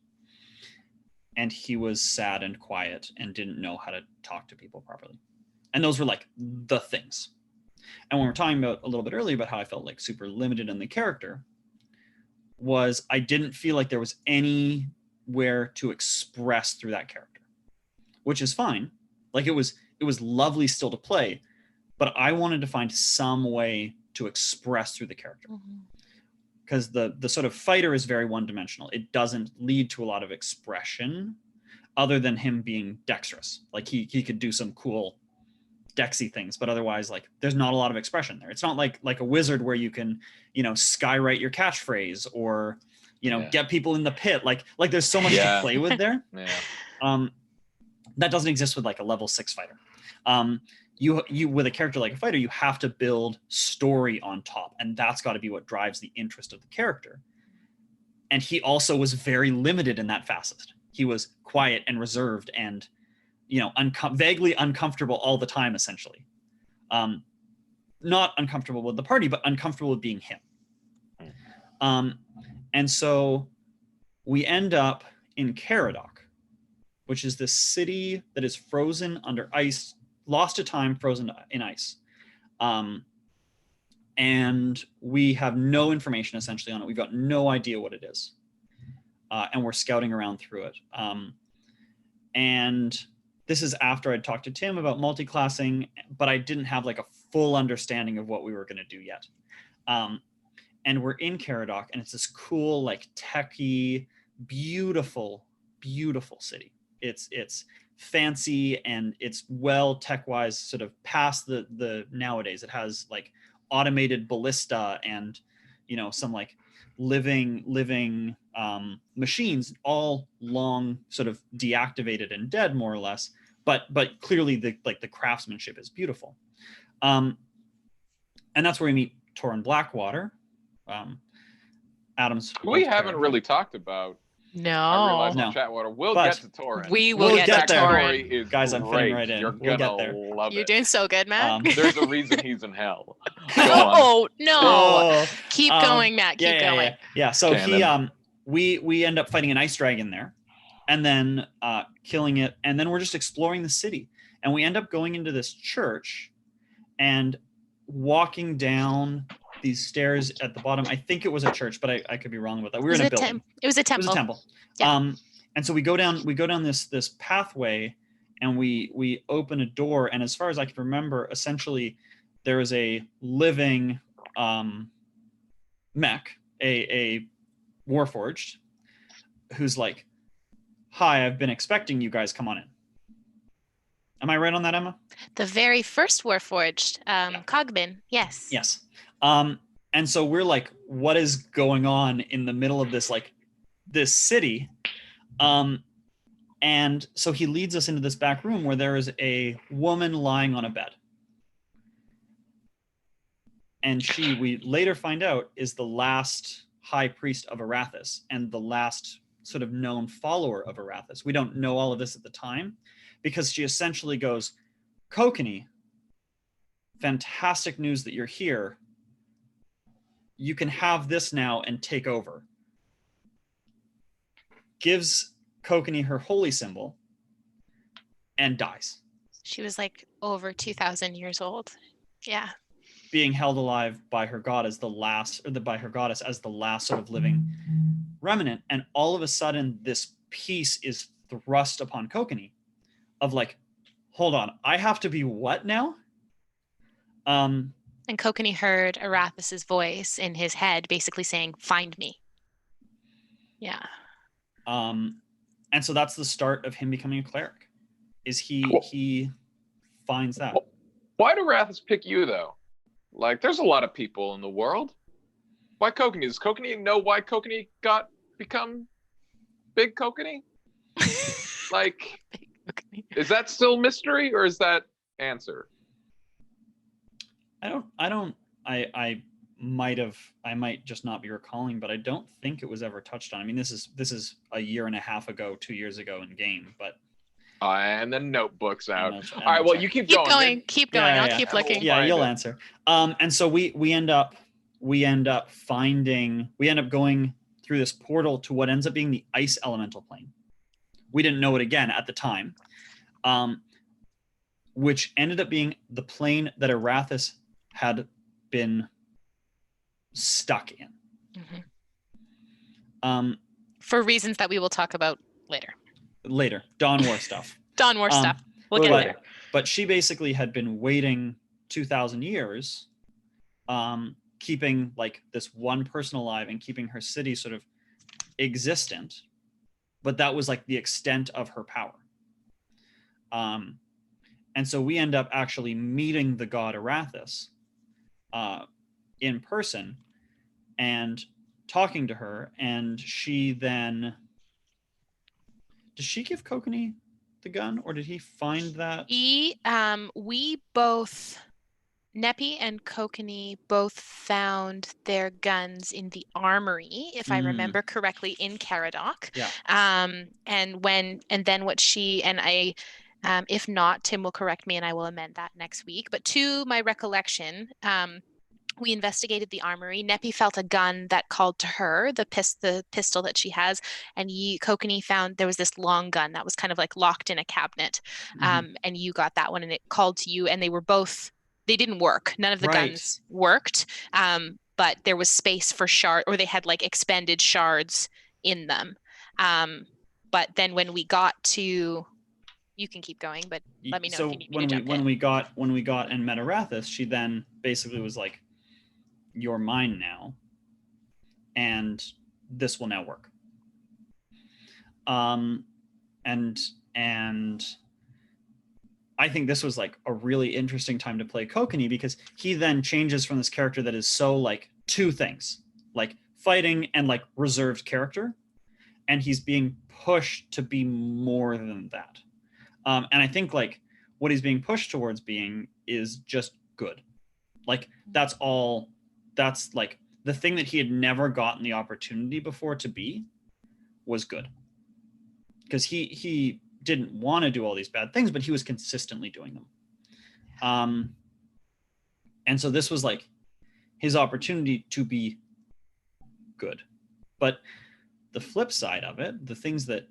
And he was sad and quiet and didn't know how to talk to people properly. And those were like the things. And when we're talking about a little bit earlier about how I felt like super limited in the character, was I didn't feel like there was anywhere to express through that character, which is fine. Like it was lovely still to play, but I wanted to find some way to express through the character. Because the sort of fighter is very one-dimensional. It doesn't lead to a lot of expression other than him being dexterous. Like he could do some cool dexy things, but otherwise like there's not a lot of expression there. It's not like a wizard where you can, skywrite your catchphrase or, get people in the pit. Like there's so much to play with there. That doesn't exist with like a level 6 fighter. You with a character like a fighter, you have to build story on top, and that's got to be what drives the interest of the character. And he also was very limited in that facet. He was quiet and reserved and vaguely uncomfortable all the time, essentially. Not uncomfortable with the party, but uncomfortable with being him. And so we end up in Caradoc, which is this city that is frozen under ice, lost to time, frozen in ice. And we have no information essentially on it. We've got no idea what it is. And we're scouting around through it. And this is after I'd talked to Tim about multi-classing, but I didn't have like a full understanding of what we were going to do yet. And we're in Caradoc, and it's this cool, like techie, beautiful, beautiful city. It's fancy and it's well tech-wise sort of past the nowadays. It has like automated ballista and some like living machines, all long sort of deactivated and dead more or less, but clearly the craftsmanship is beautiful. And that's where we meet Torin Blackwater, Adam's. We haven't really talked about. No. I realize on chatWater. We'll get to Torin. We will get to Torin. Guys, I'm fitting right in. You're gonna love it. You're doing so good, Matt. There's a reason he's in hell. Oh no! Keep going, Matt. Keep going. Yeah. So we end up fighting an ice dragon there, and then killing it, and then we're just exploring the city, and we end up going into this church, and walking down these stairs at the bottom. I think it was a church, but I could be wrong about that. We were in a building. It was a temple. It was a temple. Yeah. And so we go down this pathway, and we open a door. And as far as I can remember, essentially there is a living mech, a Warforged, who's like, "Hi, I've been expecting you guys. Come on in." Am I right on that, Emma? The very first Warforged, Cogman, yes. Yes. And so we're like, what is going on in the middle of this, like, this city? And so he leads us into this back room where there is a woman lying on a bed. And she, we later find out, is the last high priest of Arathis and the last sort of known follower of Arathis. We don't know all of this at the time because she essentially goes, "Kokenee, fantastic news that you're here. You can have this now and take over." Gives Kokenee her holy symbol and dies. She was like over 2,000 years old. Yeah. Being held alive by her god as the last, or by her goddess as the last sort of living remnant. And all of a sudden, this piece is thrust upon Kokenee of like, hold on, I have to be what now? And Kokenee heard Arathis' voice in his head basically saying, "Find me." Yeah. And so that's the start of him becoming a cleric. Is he finds that. Why do Arathis pick you though? Like, there's a lot of people in the world. Why Kokenee? Does Kokenee know why Kokenee become Big Kokenee? Like, is that still mystery or is that answer? I might just not be recalling, but I don't think it was ever touched on. I mean, this is a year and a half ago, 2 years ago in game, but and then notebooks out. All right, well, you keep going. Keep going. Yeah, I'll keep looking. Yeah, you'll answer. And so we end up going through this portal to what ends up being the ice elemental plane. We didn't know it again at the time, which ended up being the plane that Arathis had been stuck in. Mm-hmm. For reasons that we will talk about later. Dawn War stuff. Dawn War stuff. We'll get there. But she basically had been waiting 2,000 years, keeping like this one person alive and keeping her city sort of existent. But that was like the extent of her power. And so we end up actually meeting the god Arathis in person and talking to her, and she then, does she give Kokenee the gun, or did he find that? We both, Neppy and Kokenee both found their guns in the armory, if I remember correctly, in Caradoc. Yeah. And then what she and I, if not, Tim will correct me and I will amend that next week. But to my recollection, we investigated the armory. Neppy felt a gun that called to her, the pistol that she has, and Kokenee found there was this long gun that was kind of like locked in a cabinet. And you got that one and it called to you, and they didn't work. None of the guns worked. But there was space for or they had like expended shards in them. But then when we got to, you can keep going, but let me know if you need me to jump in. When we got and met Arathis, she then basically was like, "You're mine now, and this will now work." And I think this was like a really interesting time to play Kokenee, because he then changes from this character that is so like two things, like fighting and like reserved character, and he's being pushed to be more than that. And I think like what he's being pushed towards being is just good. Like that's like the thing that he had never gotten the opportunity before to be was good. Because he didn't want to do all these bad things, but he was consistently doing them. And so this was like his opportunity to be good. But the flip side of it, the things that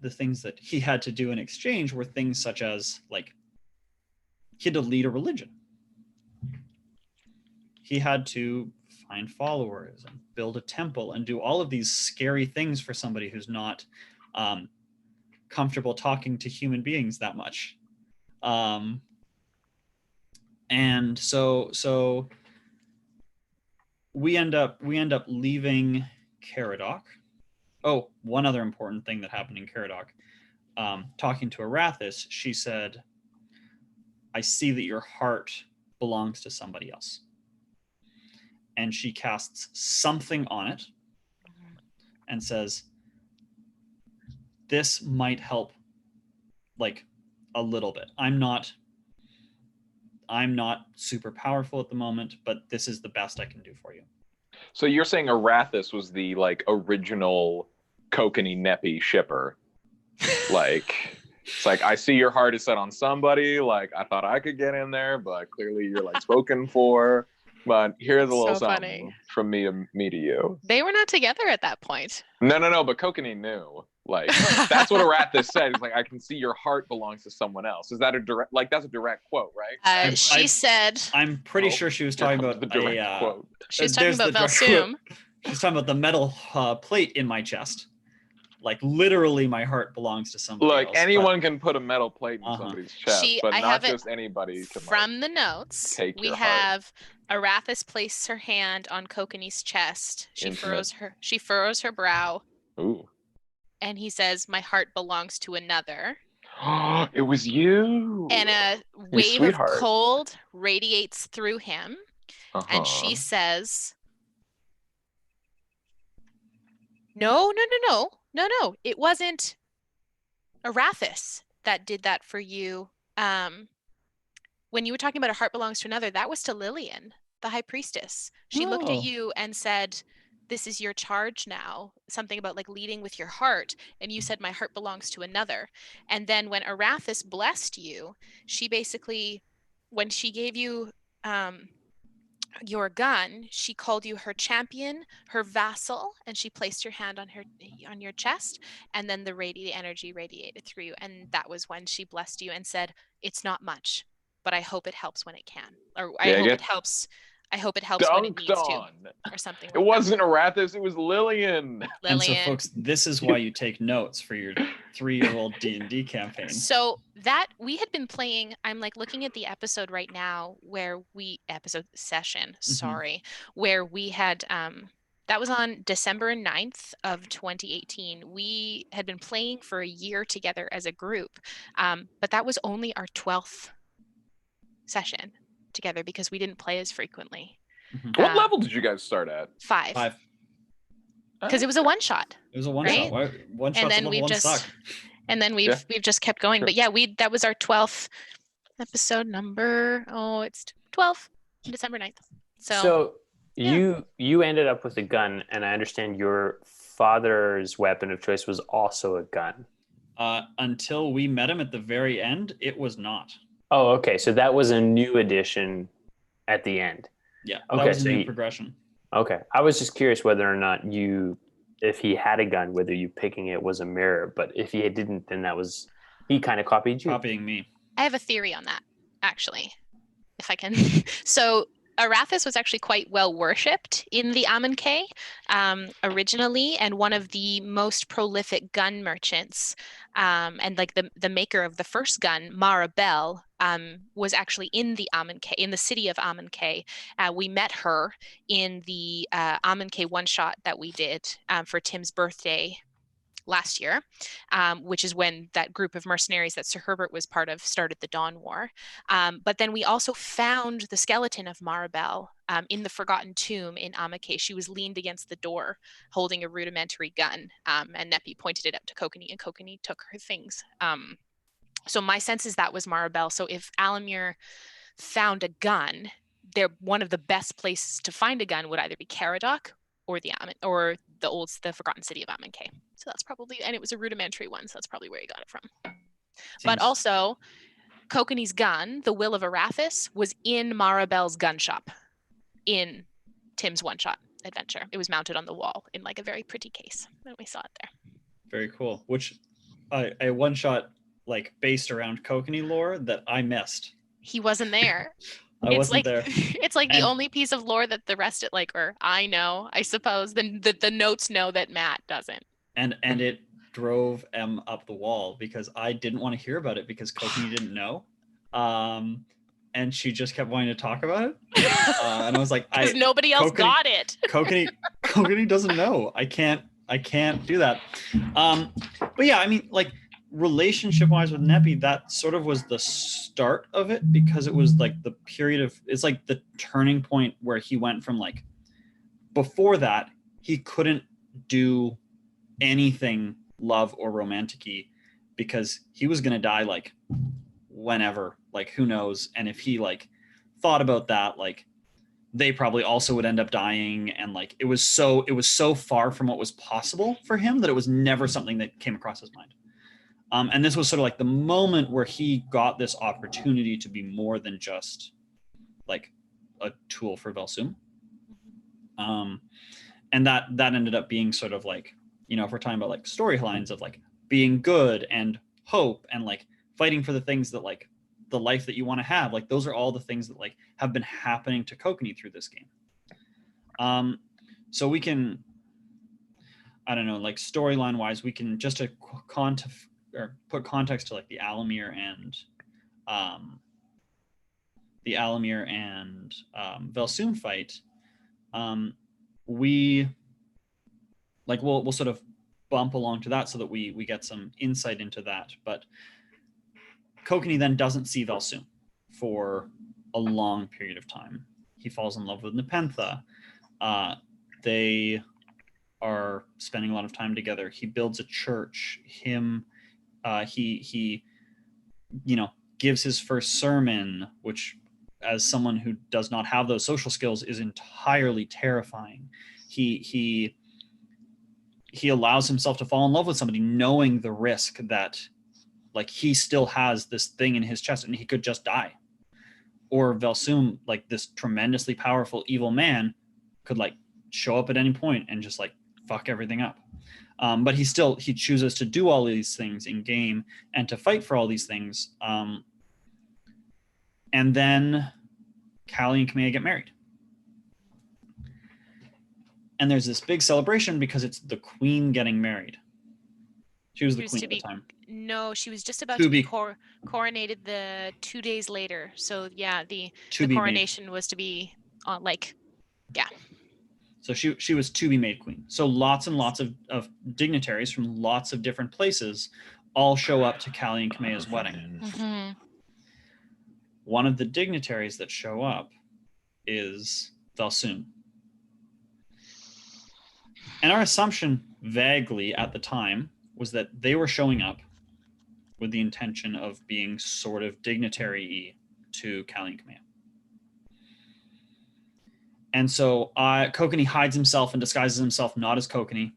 he had to do in exchange were things such as like he had to lead a religion. He had to find followers and build a temple and do all of these scary things for somebody who's not comfortable talking to human beings that much. And so we end up leaving Caradoc. Oh, one other important thing that happened in Caradoc. Talking to Arathis, she said, I see that your heart belongs to somebody else. And she casts something on it and says, this might help like a little bit. I'm not super powerful at the moment, but this is the best I can do for you. So you're saying Arathis was the like original Kokenee Neppy shipper. Like, it's like, I see your heart is set on somebody. Like, I thought I could get in there, but clearly you're like spoken for. But here's a little something from me to you. They were not together at that point. No. But Kokenee knew. Like, that's what Arathis said. It's like, I can see your heart belongs to someone else. Is that a direct? Like, that's a direct quote, right? She said. I'm pretty sure she was talking about the direct quote. She was talking about Vel Soom. She's talking about the metal plate in my chest. Like, literally, my heart belongs to somebody else. Like, anyone can put a metal plate in somebody's chest, but not just anybody. From the notes, we have Arathis place her hand on Kokenee's chest. She furrows her brow. Ooh. And he says, my heart belongs to another. It was you. And a wave of cold radiates through him. And she says, No. It wasn't Arathis that did that for you. When you were talking about a heart belongs to another, that was to Lillian, the high priestess. She looked at you and said, this is your charge now. Something about like leading with your heart. And you said, my heart belongs to another. And then when Arathis blessed you, she basically, when she gave you your gun, she called you her champion, her vassal, and she placed her hand on your chest, and then the energy radiated through you, and that was when she blessed you and said, it's not much, but I hope it helps when it can, or I hope it helps when it needs to, or something like that. It wasn't Arathis, it was Lillian. And so, folks, this is why you take notes for your 3-year-old D&D campaign. So that we had been playing, I'm like looking at the episode right now where where we had, that was on December 9th of 2018. We had been playing for a year together as a group, but that was only our 12th session together because we didn't play as frequently. What level did you guys start at? 5. Because it was a one shot. It was a one shot. One shot. And then we've just kept going. Sure. But yeah, that was our 12th episode number. Oh, it's 12, December 9th. So you ended up with a gun, and I understand your father's weapon of choice was also a gun. Until we met him at the very end, it was not. Oh, okay. So that was a new addition at the end. Yeah. That was a new progression. Okay. I was just curious whether or not if he had a gun, whether you picking it was a mirror. But if he didn't, then he kind of copied you. Copying me. I have a theory on that, actually, if I can. So Arathis was actually quite well worshipped in the Amonkhet originally, and one of the most prolific gun merchants, and like the maker of the first gun, Mara Bell, was actually in the Amonkhet, in the city of Amonkhet. We met her in the Amonkhet one shot that we did for Tim's birthday last year, which is when that group of mercenaries that Sir Herbert was part of started the Dawn War. But then we also found the skeleton of Maribel in the Forgotten Tomb in Amonkhet. She was leaned against the door holding a rudimentary gun, and Neppy pointed it out to Kokenee, and Kokenee took her things. So my sense is that was Maribel. So if Alamir found a gun, one of the best places to find a gun would either be Caradoc or the Forgotten City of Amonkhet. So that's probably, and it was a rudimentary one, so that's probably where he got it from. But also, Kokenee's gun, the Will of Arathis, was in Maribel's gun shop in Tim's one-shot adventure. It was mounted on the wall in like a very pretty case, and we saw it there. Very cool. Which a one-shot like based around Kokenee lore that I missed. He wasn't there. I wasn't there. It's like the only piece of lore that the rest or I know, I suppose, then the notes know that Matt doesn't. And it drove M up the wall because I didn't want to hear about it because Kokenee didn't know. and she just kept wanting to talk about it. And I was like, because nobody else got it. Kokenee doesn't know. I can't do that. But yeah, I mean, like relationship wise with Neppy, that sort of was the start of it, because it was like the period of, it's like the turning point where he went from like, before that, he couldn't do anything love or romantic-y because he was going to die like whenever, like who knows. And if he like thought about that, like they probably also would end up dying. And like it was so far from what was possible for him that it was never something that came across his mind. And this was sort of like the moment where he got this opportunity to be more than just like a tool for Vel Soom. And that ended up being sort of like, you know, if we're talking about like storylines of like being good and hope and like fighting for the things that like the life that you want to have, like those are all the things that like have been happening to Kokenee through this game. So we can, I don't know, like storyline wise, we can just put context to like the Alamir and Vel Soom fight. We like we'll sort of bump along to that so that we get some insight into that. But Kokenee then doesn't see Vel Soom for a long period of time. He falls in love with Nepenthe. They are spending a lot of time together. He builds a church. He you know, gives his first sermon, which as someone who does not have those social skills is entirely terrifying. He allows himself to fall in love with somebody knowing the risk that like he still has this thing in his chest and he could just die. Or Vel Soom, like this tremendously powerful evil man, could like show up at any point and just like fuck everything up. But he chooses to do all these things in game and to fight for all these things. And then Callie and Kamea get married. And there's this big celebration because it's the queen getting married. She was the queen at the time. No, she was just about to be coronated the 2 days later. So yeah, the coronation was to be yeah. So she was to be made queen. So lots and lots of dignitaries from lots of different places all show up to Callie and Kamea's wedding. Mm-hmm. One of the dignitaries that show up is Vel Soom. And our assumption vaguely at the time was that they were showing up with the intention of being sort of dignitary-y to Callie and Kamea. And so Kokenee hides himself and disguises himself not as Kokenee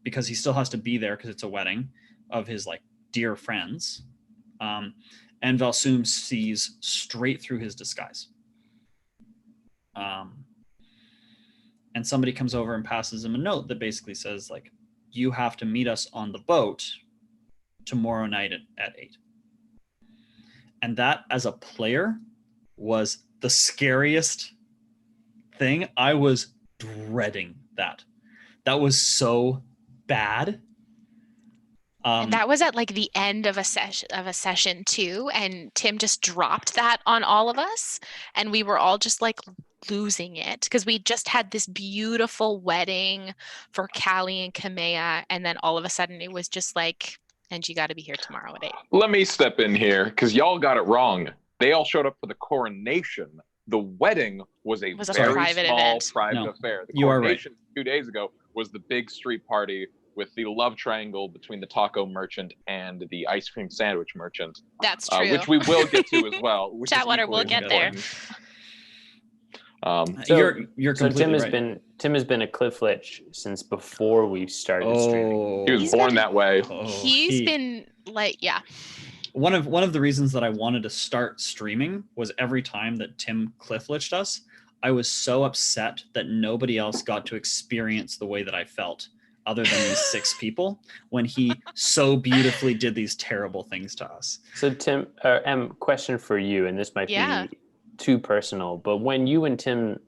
because he still has to be there because it's a wedding of his like dear friends. And Vel Soom sees straight through his disguise. And somebody comes over and passes him a note that basically says like, you have to meet us on the boat tomorrow night at 8. And that as a player was the scariest thing. I was dreading that. That was so bad. And that was at like the end of a session too, and Tim just dropped that on all of us, and we were all just like losing it because we just had this beautiful wedding for Callie and Kamea, and then all of a sudden it was just like, and you got to be here tomorrow at 8. Let me step in here because y'all got it wrong. They all showed up for the coronation. The wedding was a very private small event. private affair. The you coronation 2 days ago was the big street party with the love triangle between the taco merchant and the ice cream sandwich merchant. That's true. Which we will get to as well. Chatwater, we'll get there. So Tim has been a Cliff Lich since before we started streaming. He was born that way. He's been like, yeah. One of the reasons that I wanted to start streaming was every time that Tim Cliff Liched us, I was so upset that nobody else got to experience the way that I felt other than these 6 people when he so beautifully did these terrible things to us. So Tim, question for you, and this might be too personal, but when you and Tim,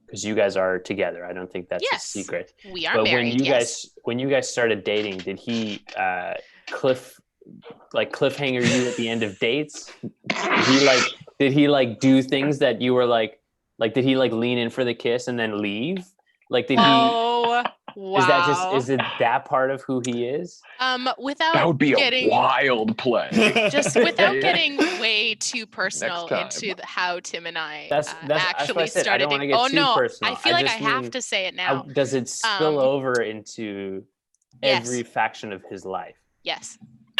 because you guys are together, I don't think that's a secret. We are married. When you guys started dating, did he cliffhanger you at the end of dates? Did he like Did he like do things that you were like did he like lean in for the kiss and then leave? Like did he? Oh, wow. Is it that part of who he is? Without that would be getting, a wild play. Just without getting way too personal into how Tim and I actually started. I don't want to get too personal. I feel like I have to say it now. Does it spill over into every faction of his life? Yes.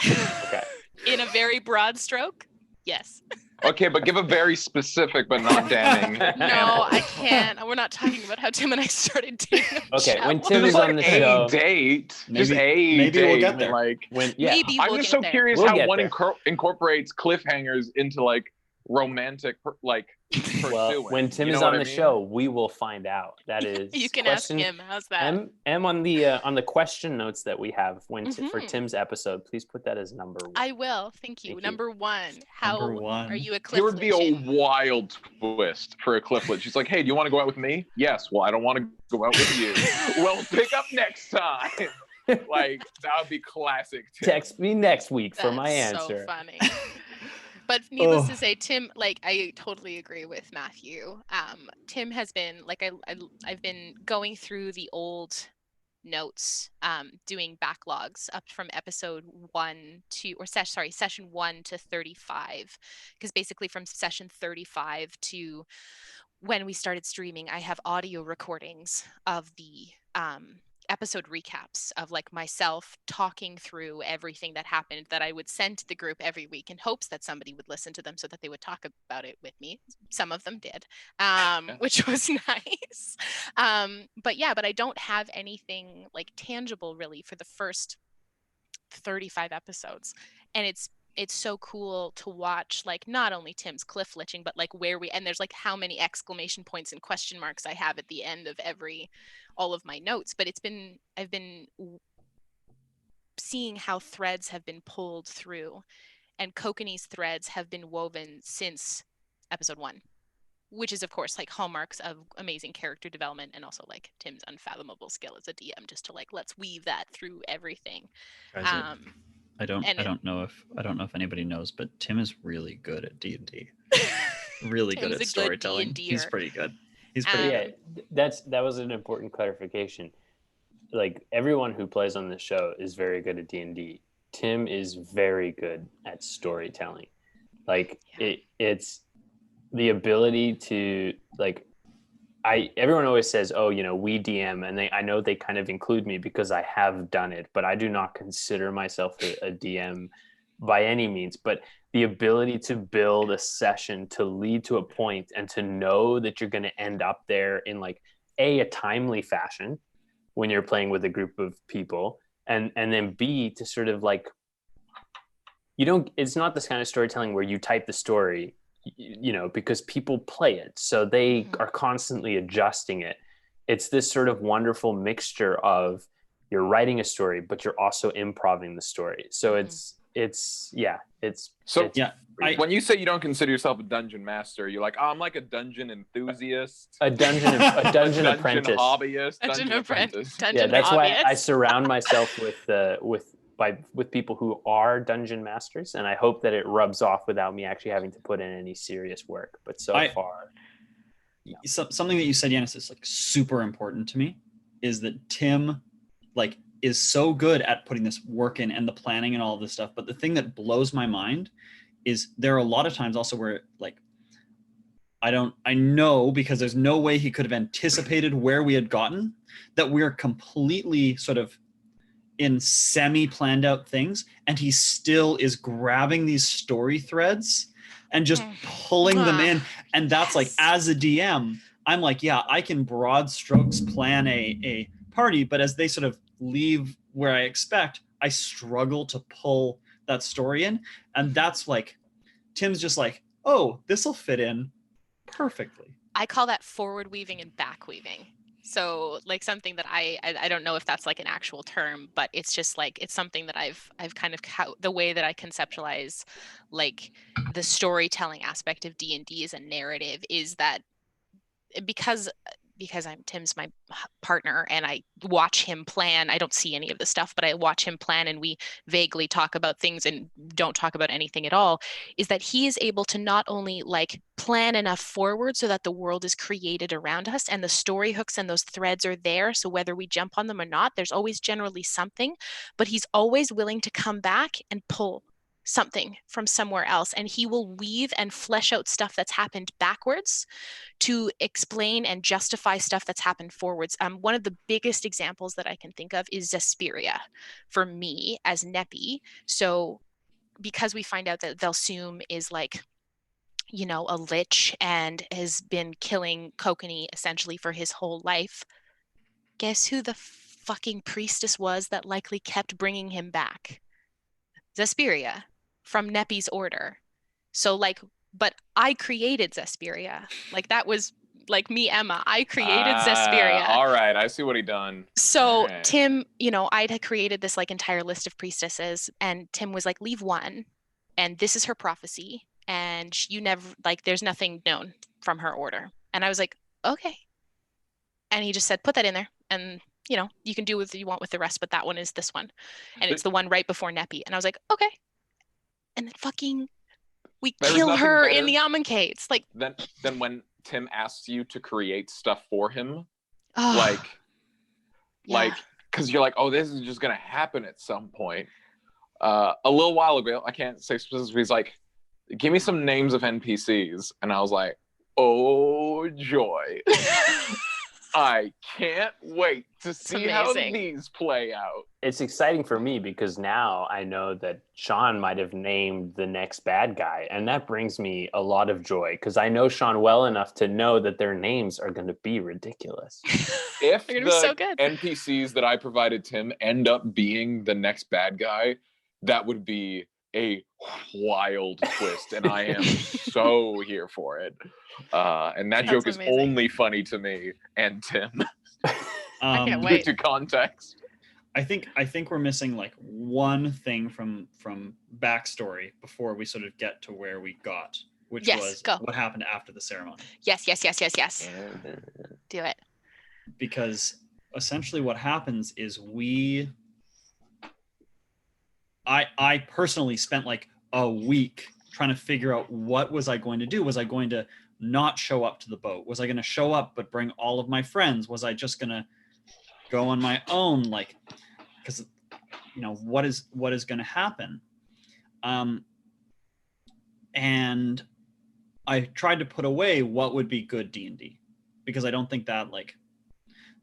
Okay. In a very broad stroke, yes. Okay, but give a very specific but not damning. No, I can't. We're not talking about how Tim and I started dating. Okay, when Tim is on the show, maybe we'll get there. Like maybe I'm just so curious how one incorporates cliffhangers into like romantic like well, when Tim is on the show, we will find out. That is you can ask him. How's that? M on the question notes that we have for Tim's episode, please put that as number 1. I will. Thank you. Number 1. How are you a cliff? Here would be a wild twist for a clifflet. She's like, hey, do you want to go out with me? Yes. Well, I don't want to go out with you. Well, pick up next time. Like that would be classic. Tim. Text me next week for my answer. So funny. But needless to say, Tim, like I totally agree with Matthew. Tim has been like I've been going through the old notes, doing backlogs up from episode 1 to session 1 to 35, because basically from session 35 to when we started streaming, I have audio recordings of the episode recaps of like myself talking through everything that happened that I would send to the group every week in hopes that somebody would listen to them so that they would talk about it with me. Some of them did, which was nice. But I don't have anything like tangible really for the first 35 episodes. And it's so cool to watch like not only Tim's cliff litching, but like and there's like how many exclamation points and question marks I have at the end of all of my notes. But I've been seeing how threads have been pulled through, and Kokenee's threads have been woven since episode 1, which is of course like hallmarks of amazing character development and also like Tim's unfathomable skill as a DM, just to like let's weave that through everything. I don't know if anybody knows, but Tim is really good at D&D. Really good at storytelling. He's pretty good. That was an important clarification. Like everyone who plays on this show is very good at D&D. Tim is very good at storytelling. Like it's the ability to like everyone always says, oh, we DM, and I know they kind of include me because I have done it, but I do not consider myself a DM by any means. But the ability to build a session to lead to a point and to know that you're going to end up there in like a timely fashion when you're playing with a group of people, and then B, to sort of like, it's not this kind of storytelling where you type the story, because people play it, so they are constantly adjusting it. It's this sort of wonderful mixture of you're writing a story, but you're also improvising the story. So when you say you don't consider yourself a dungeon master, you're like, oh, I'm like a dungeon enthusiast, a dungeon apprentice, hobbyist, dungeon apprentice. That's why I surround myself with people who are dungeon masters, and I hope that it rubs off without me actually having to put in any serious work. But far, something that you said, Yanis, is like super important to me, is that Tim like is so good at putting this work in and the planning and all of this stuff. But the thing that blows my mind is there are a lot of times also where like I know, because there's no way he could have anticipated where we had gotten, that we're completely sort of in semi-planned out things, and he still is grabbing these story threads and just pulling them in. And that's like, as a DM, I'm like, yeah, I can broad strokes plan a party, but as they sort of leave where I expect, I struggle to pull that story in. And that's like, Tim's just like, oh, this will fit in perfectly. I call that forward weaving and back weaving. So like something that I don't know if that's like an actual term, but it's just like, it's something that I've kind of, the way that I conceptualize like the storytelling aspect of D&D as a narrative is that because because Tim's my partner and I watch him plan. I don't see any of the stuff, but I watch him plan and we vaguely talk about things and don't talk about anything at all, is that he is able to not only like plan enough forward so that the world is created around us and the story hooks and those threads are there. So whether we jump on them or not, there's always generally something, but he's always willing to come back and pull something from somewhere else. And he will weave and flesh out stuff that's happened backwards to explain and justify stuff that's happened forwards. One of the biggest examples that I can think of is Zesperia for me as Neppy. So because we find out that Vel Soom is like, you know, a lich and has been killing Kokenee essentially for his whole life, guess who the fucking priestess was that likely kept bringing him back? Zesperia from Neppy's order. So like, but I created Zesperia. Like that was like me, Emma. I created Zesperia. All right, I see what he done. So Tim, you know, I'd created this like entire list of priestesses, and Tim was like, leave one, and this is her prophecy, and you never like, there's nothing known from her order. And I was like, okay. And he just said, put that in there, and you know, you can do what you want with the rest, but that one is this one, and it's the one right before Neppy. And I was like, okay. And then fucking we kill her in the Amonkhates. Like then when Tim asks you to create stuff for him, yeah. because you're like, oh, this is just gonna happen at some point. A little while ago, I can't say specifically, he's like, give me some names of NPCs, and I was like, oh joy. I can't wait to see how these play out. It's exciting for me because now I know that Sean might have named the next bad guy. And that brings me a lot of joy because I know Sean well enough to know that their names are going to be ridiculous. If the so NPCs that I provided Tim end up being the next bad guy, that would be a wild twist. And I am so here for it. And that joke is only funny to me and Tim. I can't wait. To context. I think we're missing like one thing from backstory before we sort of get to where we got, which was what happened after the ceremony. Yes. Do it. Because essentially what happens is I personally spent like a week trying to figure out what was I going to do. Was I going to not show up to the boat? Was I going to show up but bring all of my friends? Was I just going to go on my own? Like, because you know what is going to happen? And I tried to put away what would be good D&D, because I don't think that like,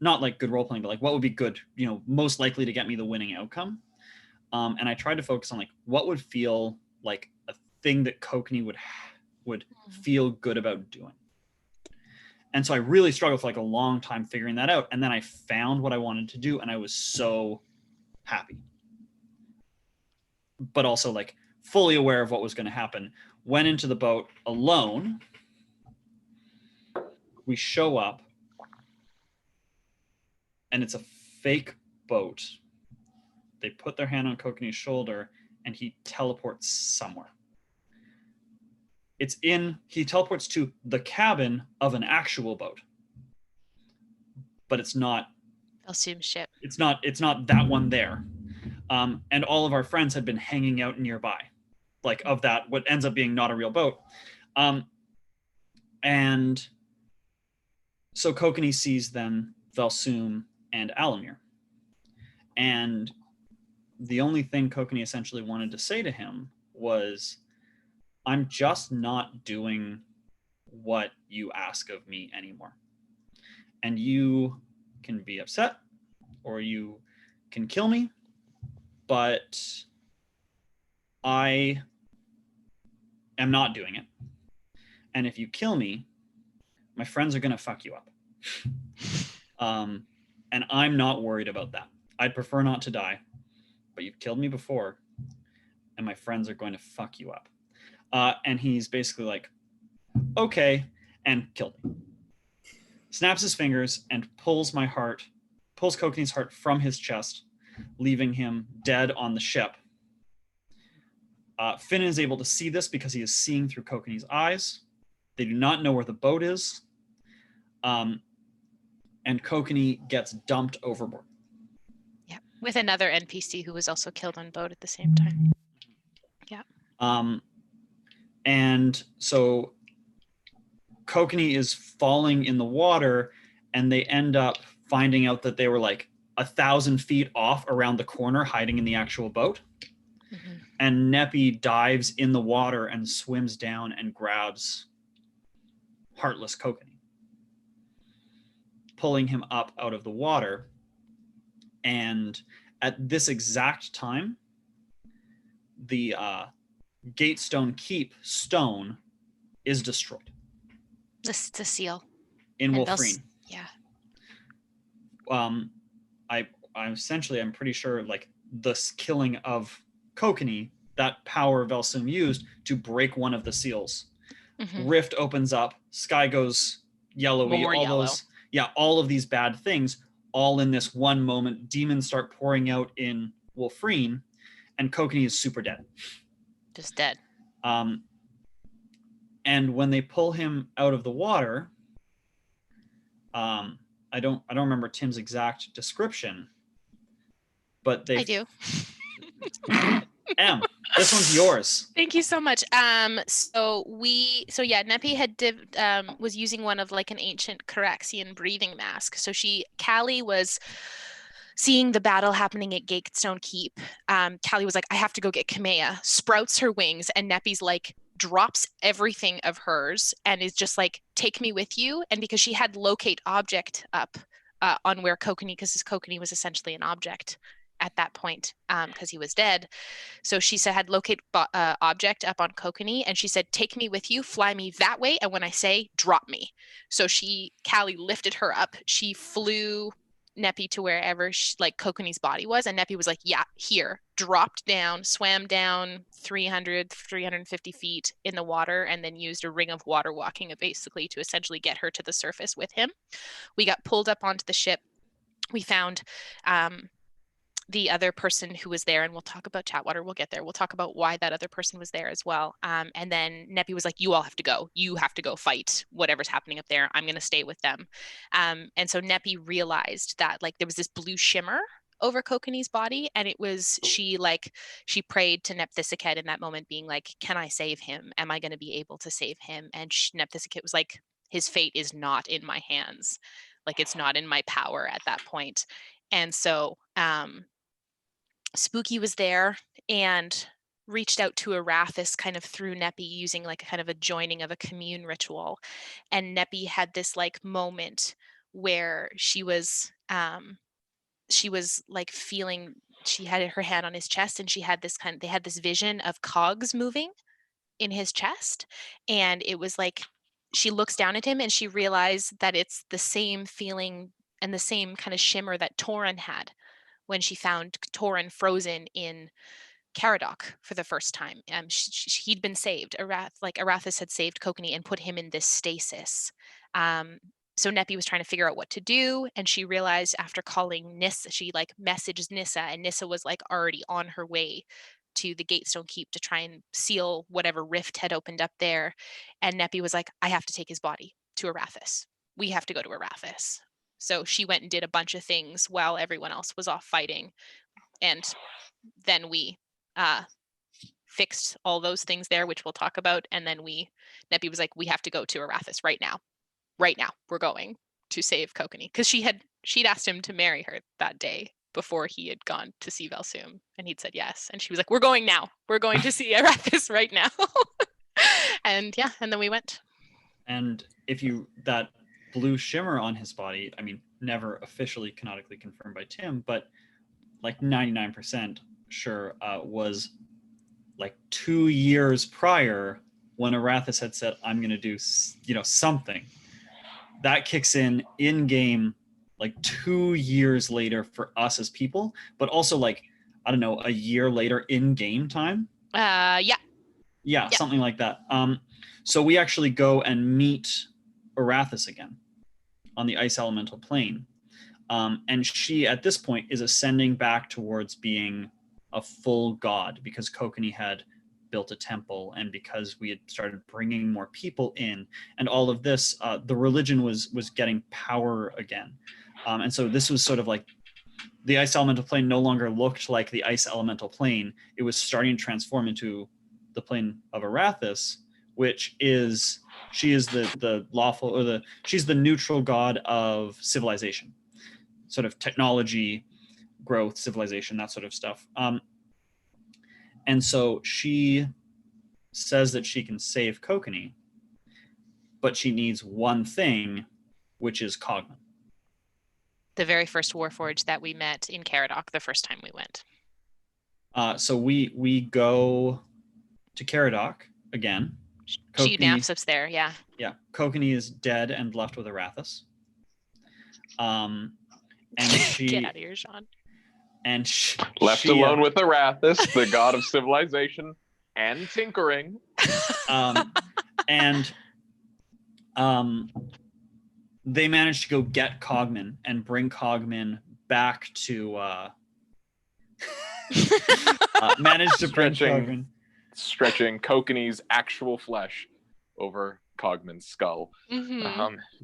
not like good role playing, but like what would be good, you know, most likely to get me the winning outcome. And I tried to focus on like what would feel like a thing that Kokenee would feel good about doing. And so I really struggled for like a long time figuring that out. And then I found what I wanted to do and I was so happy. But also like fully aware of what was going to happen. Went into the boat alone. We show up and it's a fake boat. They put their hand on Kokenee's shoulder and he teleports somewhere. He teleports to the cabin of an actual boat. But it's not Vel Soom's ship. It's not that one there. And all of our friends had been hanging out nearby, like of that, what ends up being not a real boat. And so Kokenee sees then Vel Soom and Alamir. And the only thing Kokenee essentially wanted to say to him was, I'm just not doing what you ask of me anymore. And you can be upset or you can kill me, but I am not doing it. And if you kill me, my friends are going to fuck you up. And I'm not worried about that. I'd prefer not to die, but you've killed me before and my friends are going to fuck you up. And he's basically like, okay, and killed me. Snaps his fingers and pulls Kokenee's heart from his chest, leaving him dead on the ship. Finn is able to see this because he is seeing through Kokenee's eyes. They do not know where the boat is. and Kokenee gets dumped overboard. Yeah, with another NPC who was also killed on boat at the same time. Yeah. And so Kokenee is falling in the water, and they end up finding out that they were like 1,000 feet off around the corner, hiding in the actual boat. Mm-hmm. And Neppy dives in the water and swims down and grabs heartless Kokenee, pulling him up out of the water. And at this exact time, the Gatestone Keep stone is destroyed. The seal. In Wolfreen. Yeah. I'm pretty sure like this killing of Kokenee, that power Vel Soom used to break one of the seals. Mm-hmm. Rift opens up, sky goes yellowy, all of these bad things, all in this one moment. Demons start pouring out in Wolfreen, and Kokenee is super dead. Just dead. And when they pull him out of the water, I don't remember Tim's exact description, but I do. Em, this one's yours. Thank you so much. Neppy was using one of like an ancient Caraxian breathing mask. So Callie was seeing the battle happening at Gatestone Keep. Callie was like, I have to go get Kamea, sprouts her wings, and Neppy's like, drops everything of hers and is just like, take me with you. And because she had locate object up on where Kokenee, because his Kokenee was essentially an object at that point because he was dead. So she said, had locate object up on Kokenee, and she said, take me with you, fly me that way, and when I say, drop me. So Callie lifted her up. She flew Neppy to wherever Kokenee's body was, and Neppy was like, yeah, here, dropped down, swam down 350 feet in the water, and then used a ring of water walking basically to essentially get her to the surface with him. We got pulled up onto the ship. We found the other person who was there, and we'll talk about chatWater. We'll get there. We'll talk about why that other person was there as well. And then Neppy was like, you all have to go. You have to go fight whatever's happening up there. I'm going to stay with them. And so Neppy realized that like there was this blue shimmer over Kokenee's body, and it was she prayed to Nepthisiket in that moment, being like, can I save him? Am I going to be able to save him? And Nepthisiket was like, his fate is not in my hands. Like, it's not in my power at that point. And so Spooky was there and reached out to Arathis kind of through Neppy, using like a kind of a joining of a commune ritual. And Neppy had this like moment where she was like feeling, she had her hand on his chest, and they had this vision of cogs moving in his chest. And it was like, she looks down at him and she realized that it's the same feeling and the same kind of shimmer that Tauren had when she found Tauren frozen in Caradoc for the first time. He'd been saved. Arathis had saved Kokenee and put him in this stasis. So Neppy was trying to figure out what to do, and she realized after calling Nissa, she like messaged Nissa, and Nissa was like already on her way to the Gatestone Keep to try and seal whatever rift had opened up there. And Neppy was like, I have to take his body to Arathis. We have to go to Arathis. So she went and did a bunch of things while everyone else was off fighting. And then we fixed all those things there, which we'll talk about. And then Neppy was like, we have to go to Arathis right now. Right now, we're going to save Kokenee. Because she'd asked him to marry her that day before he had gone to see Vel Soom. And he'd said yes. And she was like, we're going now. We're going to see Arathis right now. And yeah, and then we went. And that blue shimmer on his body, I mean, never officially canonically confirmed by Tim, but like 99% sure was like 2 years prior when Arathis had said, I'm going to do, something. That kicks in game like 2 years later for us as people, but also like, I don't know, a year later in game time. Yeah, something like that. So we actually go and meet Arathis again on the ice elemental plane. And she, at this point, is ascending back towards being a full god, because Kokenee had built a temple, and because we had started bringing more people in, and all of this, the religion was getting power again. And so this was sort of like the ice elemental plane no longer looked like the ice elemental plane. It was starting to transform into the plane of Arathis, which is, she is the lawful, or she's the neutral god of civilization, sort of technology, growth, civilization, that sort of stuff. And so she says that she can save Kokenee, but she needs one thing, which is Cogman. The very first Warforged that we met in Caradoc the first time we went. So we go to Caradoc again. She naps us there, yeah. Yeah, Kokenee is dead and left with Arathis. And she get out of here, Sean. And left alone with Arathis, the god of civilization and tinkering. They managed to go get Cogman and bring Cogman back to managed to bring Cogman, stretching Kokenee's actual flesh over Cogman's skull,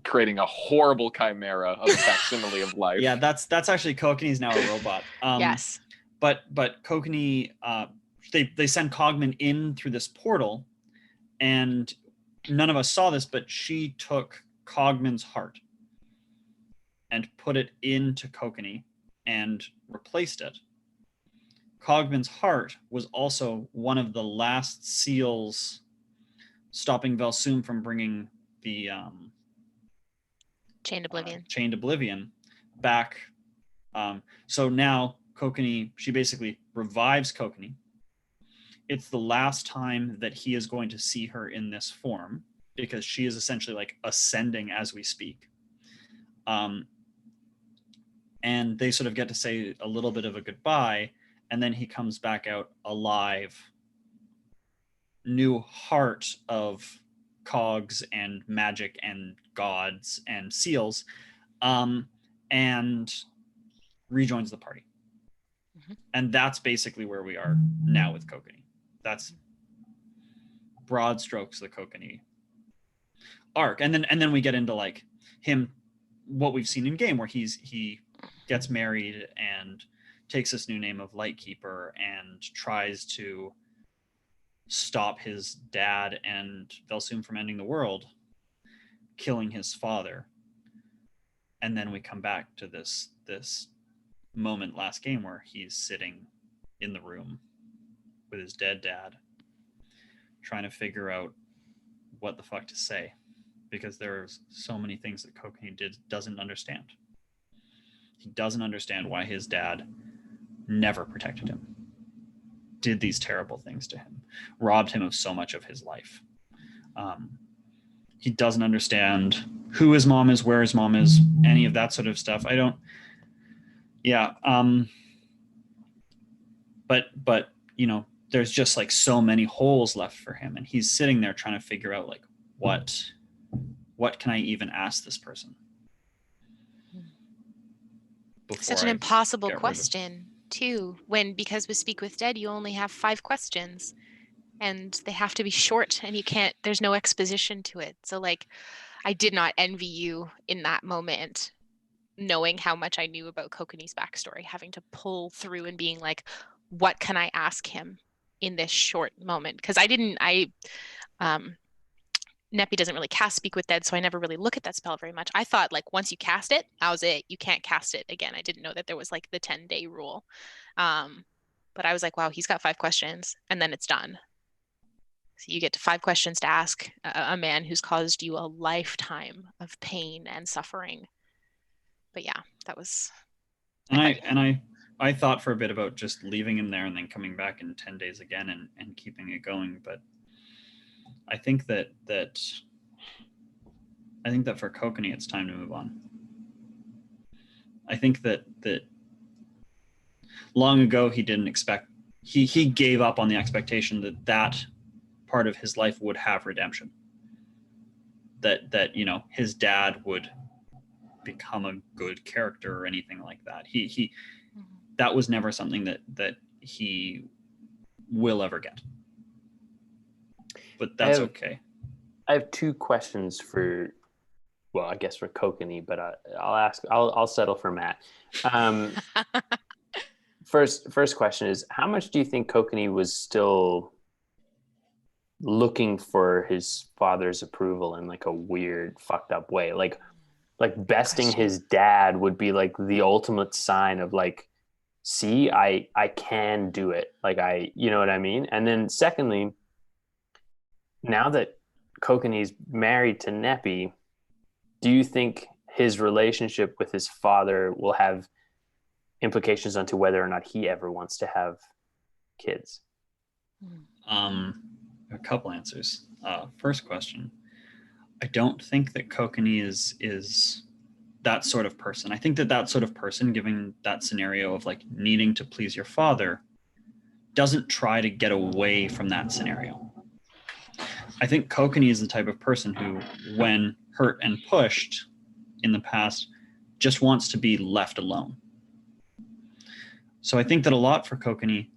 creating a horrible chimera of a facsimile of life. Yeah, that's actually Kokenee's now a robot. Yes, but Kokenee, they send Cogman in through this portal, and none of us saw this, but she took Cogman's heart and put it into Kokenee and replaced it. Cogman's heart was also one of the last seals stopping Vel Soom from bringing the Chained Oblivion back. So now Kokenee, she basically revives Kokenee. It's the last time that he is going to see her in this form, because she is essentially like ascending as we speak. And they sort of get to say a little bit of a goodbye, and then he comes back out alive, new heart of cogs and magic and gods and seals, and rejoins the party. And that's basically where we are now with Kokenee. That's broad strokes the Kokenee arc. And then we get into like him, what we've seen in game, where he gets married and takes this new name of Lightkeeper and tries to stop his dad and Vel Soom from ending the world, killing his father. And then we come back to this moment last game where he's sitting in the room with his dead dad, trying to figure out what the fuck to say, because there's so many things that Kokenee doesn't understand. He doesn't understand why his dad never protected him, did these terrible things to him, robbed him of so much of his life. He doesn't understand who his mom is, where his mom is, any of that sort of stuff. But you know, there's just like so many holes left for him, and he's sitting there trying to figure out like what can I even ask this person? Such an impossible question too, because with Speak with Dead you only have 5 questions and they have to be short, and there's no exposition to it. So like, I did not envy you in that moment, knowing how much I knew about Kokenee's backstory, having to pull through and being like, what can I ask him in this short moment? Because Neppy doesn't really cast Speak with Dead, so I never really look at that spell very much. I thought like once you cast it, that was it. You can't cast it again. I didn't know that there was like the 10-day rule. But I was like, wow, he's got 5 questions and then it's done. So you get to 5 questions to ask a man who's caused you a lifetime of pain and suffering. But yeah, that was. I thought for a bit about just leaving him there and then coming back in 10 days again and keeping it going. But I think that for Kokenee, it's time to move on. I think that long ago he didn't expect, he gave up on the expectation that part of his life would have redemption. That you know, his dad would become a good character or anything like that. He that was never something that he will ever get. but that's okay. I have two questions for, well, I guess for Kokenee, but I'll settle for Matt. First question is, how much do you think Kokenee was still looking for his father's approval in like a weird, fucked up way? Like besting his dad would be like the ultimate sign of like, see, I can do it. Like you know what I mean? And then secondly, now that Kokenee's married to Neppy, do you think his relationship with his father will have implications onto whether or not he ever wants to have kids? A couple answers. First question, I don't think that Kokenee is that sort of person. I think that sort of person, given that scenario of like needing to please your father, doesn't try to get away from that scenario. I think Kokenee is the type of person who, when hurt and pushed in the past, just wants to be left alone. So I think that a lot for Kokenee,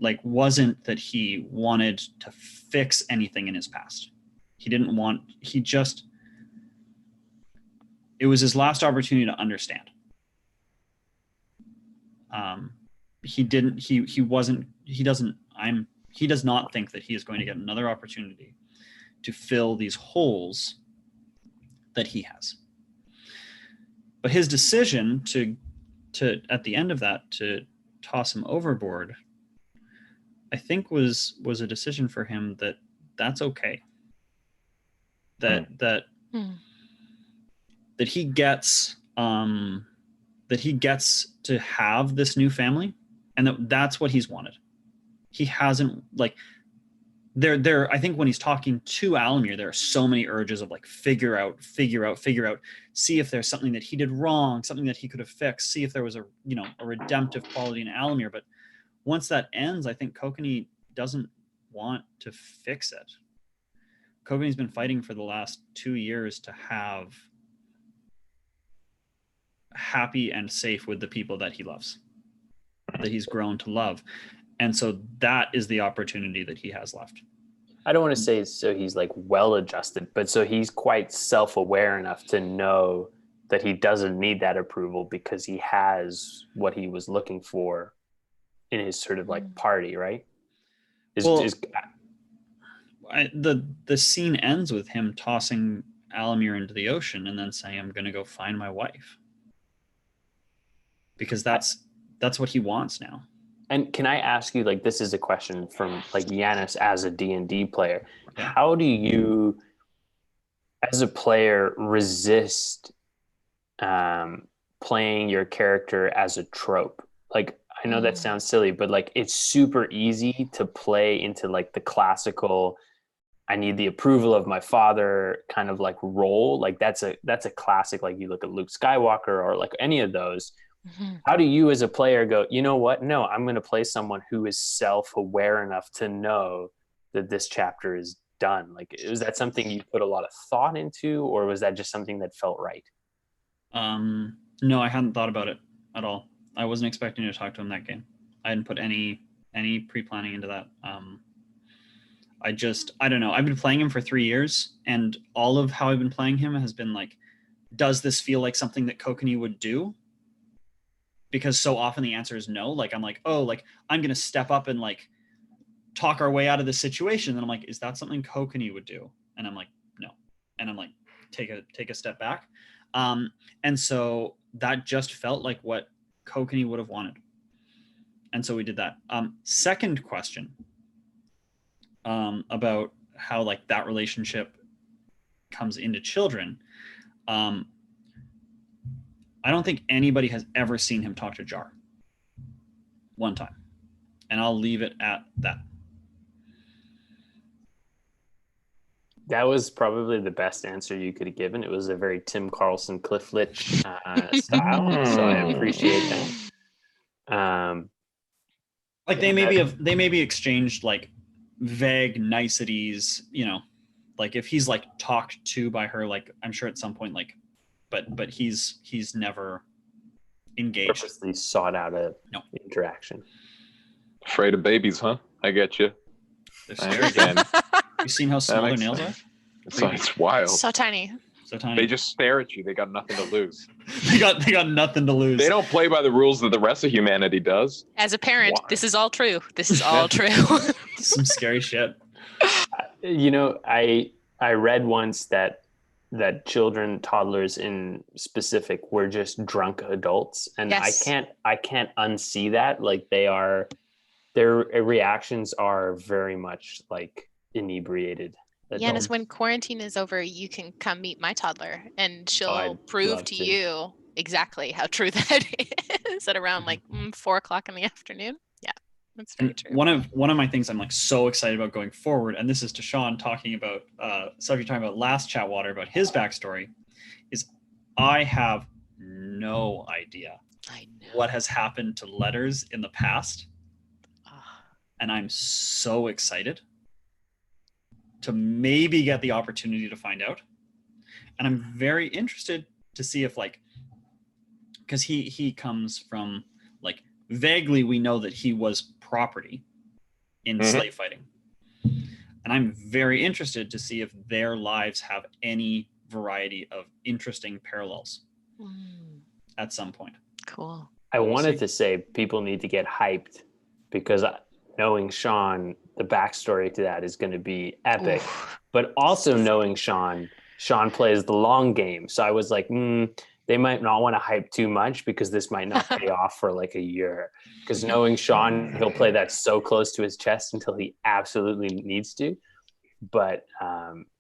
like, wasn't that he wanted to fix anything in his past. It was his last opportunity to understand. He does not think that he is going to get another opportunity to fill these holes that he has. But his decision to at the end of that to toss him overboard, I think was a decision for him that's okay. That he gets to have this new family, and that's what he's wanted. He hasn't, like, there I think when he's talking to Alamir, there are so many urges of like figure out, see if there's something that he did wrong, something that he could have fixed, see if there was a redemptive quality in Alamir. But once that ends, I think Kokenee doesn't want to fix it. Kokenee's been fighting for the last 2 years to have happy and safe with the people that he loves, that he's grown to love. And so that is the opportunity that he has left. I don't want to say so he's like well adjusted, but so he's quite self-aware enough to know that he doesn't need that approval because he has what he was looking for in his sort of like party, right? The scene ends with him tossing Alamir into the ocean and then saying, "I'm going to go find my wife," because that's what he wants now. And can I ask you, like, this is a question from like Yanis as a D&D player. Yeah. How do you, as a player, resist playing your character as a trope? Like, I know that sounds silly, but like it's super easy to play into like the classical, I need the approval of my father kind of like role. Like that's a classic, like you look at Luke Skywalker or like any of those. Mm-hmm. How do you as a player go, you know what? No, I'm going to play someone who is self-aware enough to know that this chapter is done. Like, is that something you put a lot of thought into, or was that just something that felt right? No, I hadn't thought about it at all. I wasn't expecting to talk to him that game. I hadn't put any pre-planning into that. I don't know. I've been playing him for 3 years, and all of how I've been playing him has been like, does this feel like something that Kokenee would do? Because so often the answer is no. Like, I'm like, oh, like I'm going to step up and like talk our way out of this situation. And I'm like, is that something Kokenee would do? And I'm like, no. And I'm like, take a step back. And so that just felt like what Kokenee would have wanted. And so we did that. Second question about how like that relationship comes into children. I don't think anybody has ever seen him talk to Jar. One time. And I'll leave it at that. That was probably the best answer you could have given. It was a very Tim Carlson, Cliff Litch style. So I appreciate that. Like they maybe exchanged like vague niceties, like if he's like talked to by her, like I'm sure at some point, like, but he's never engaged. Purposely sought out a interaction. Afraid of babies, huh? I get you. There again. You seen how small their nails are? It's wild. So tiny. So tiny. They just stare at you. They got nothing to lose. they got nothing to lose. They don't play by the rules that the rest of humanity does. As a parent, this is all true. This is all true. Some scary shit. You know, I read once that children, toddlers in specific, were just drunk adults, and yes. I can't unsee that. Like their reactions are very much like inebriated adults. Yeah, and as when quarantine is over, you can come meet my toddler, and she'll prove to you exactly how true that is at around like 4:00 in the afternoon. Yeah, that's very true. One of my things I'm like so excited about going forward, and this is to Sean talking about stuff you're talking about last chatwater about his backstory, is I have no idea what has happened to letters in the past, and I'm so excited to maybe get the opportunity to find out. And I'm very interested to see if like, because he comes from like, vaguely we know that he was property in slave fighting. And I'm very interested to see if their lives have any variety of interesting parallels at some point. Cool. I wanted to say people need to get hyped because knowing Sean, the backstory to that is going to be epic. Oof. But also knowing Sean plays the long game. So I was like, they might not want to hype too much because this might not pay off for like a year. Because knowing Sean, he'll play that so close to his chest until he absolutely needs to. But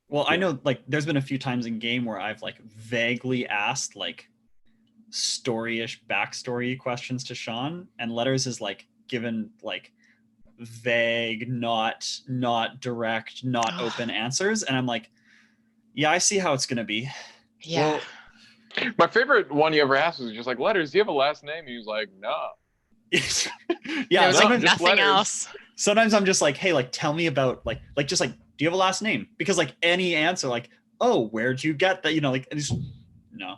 well, I know like there's been a few times in game where I've like vaguely asked like story-ish backstory questions to Sean, and Letters is like given like vague, not direct, not open answers, and I'm like, yeah, I see how it's gonna be. Yeah. Well, my favorite one you ever asked was just like, Letters, do you have a last name? He was like, no. Yeah, no, like nothing Letters. Else. Sometimes I'm just like, hey, like tell me about like just like, do you have a last name? Because like any answer, like, oh, where'd you get that? You know, like just no.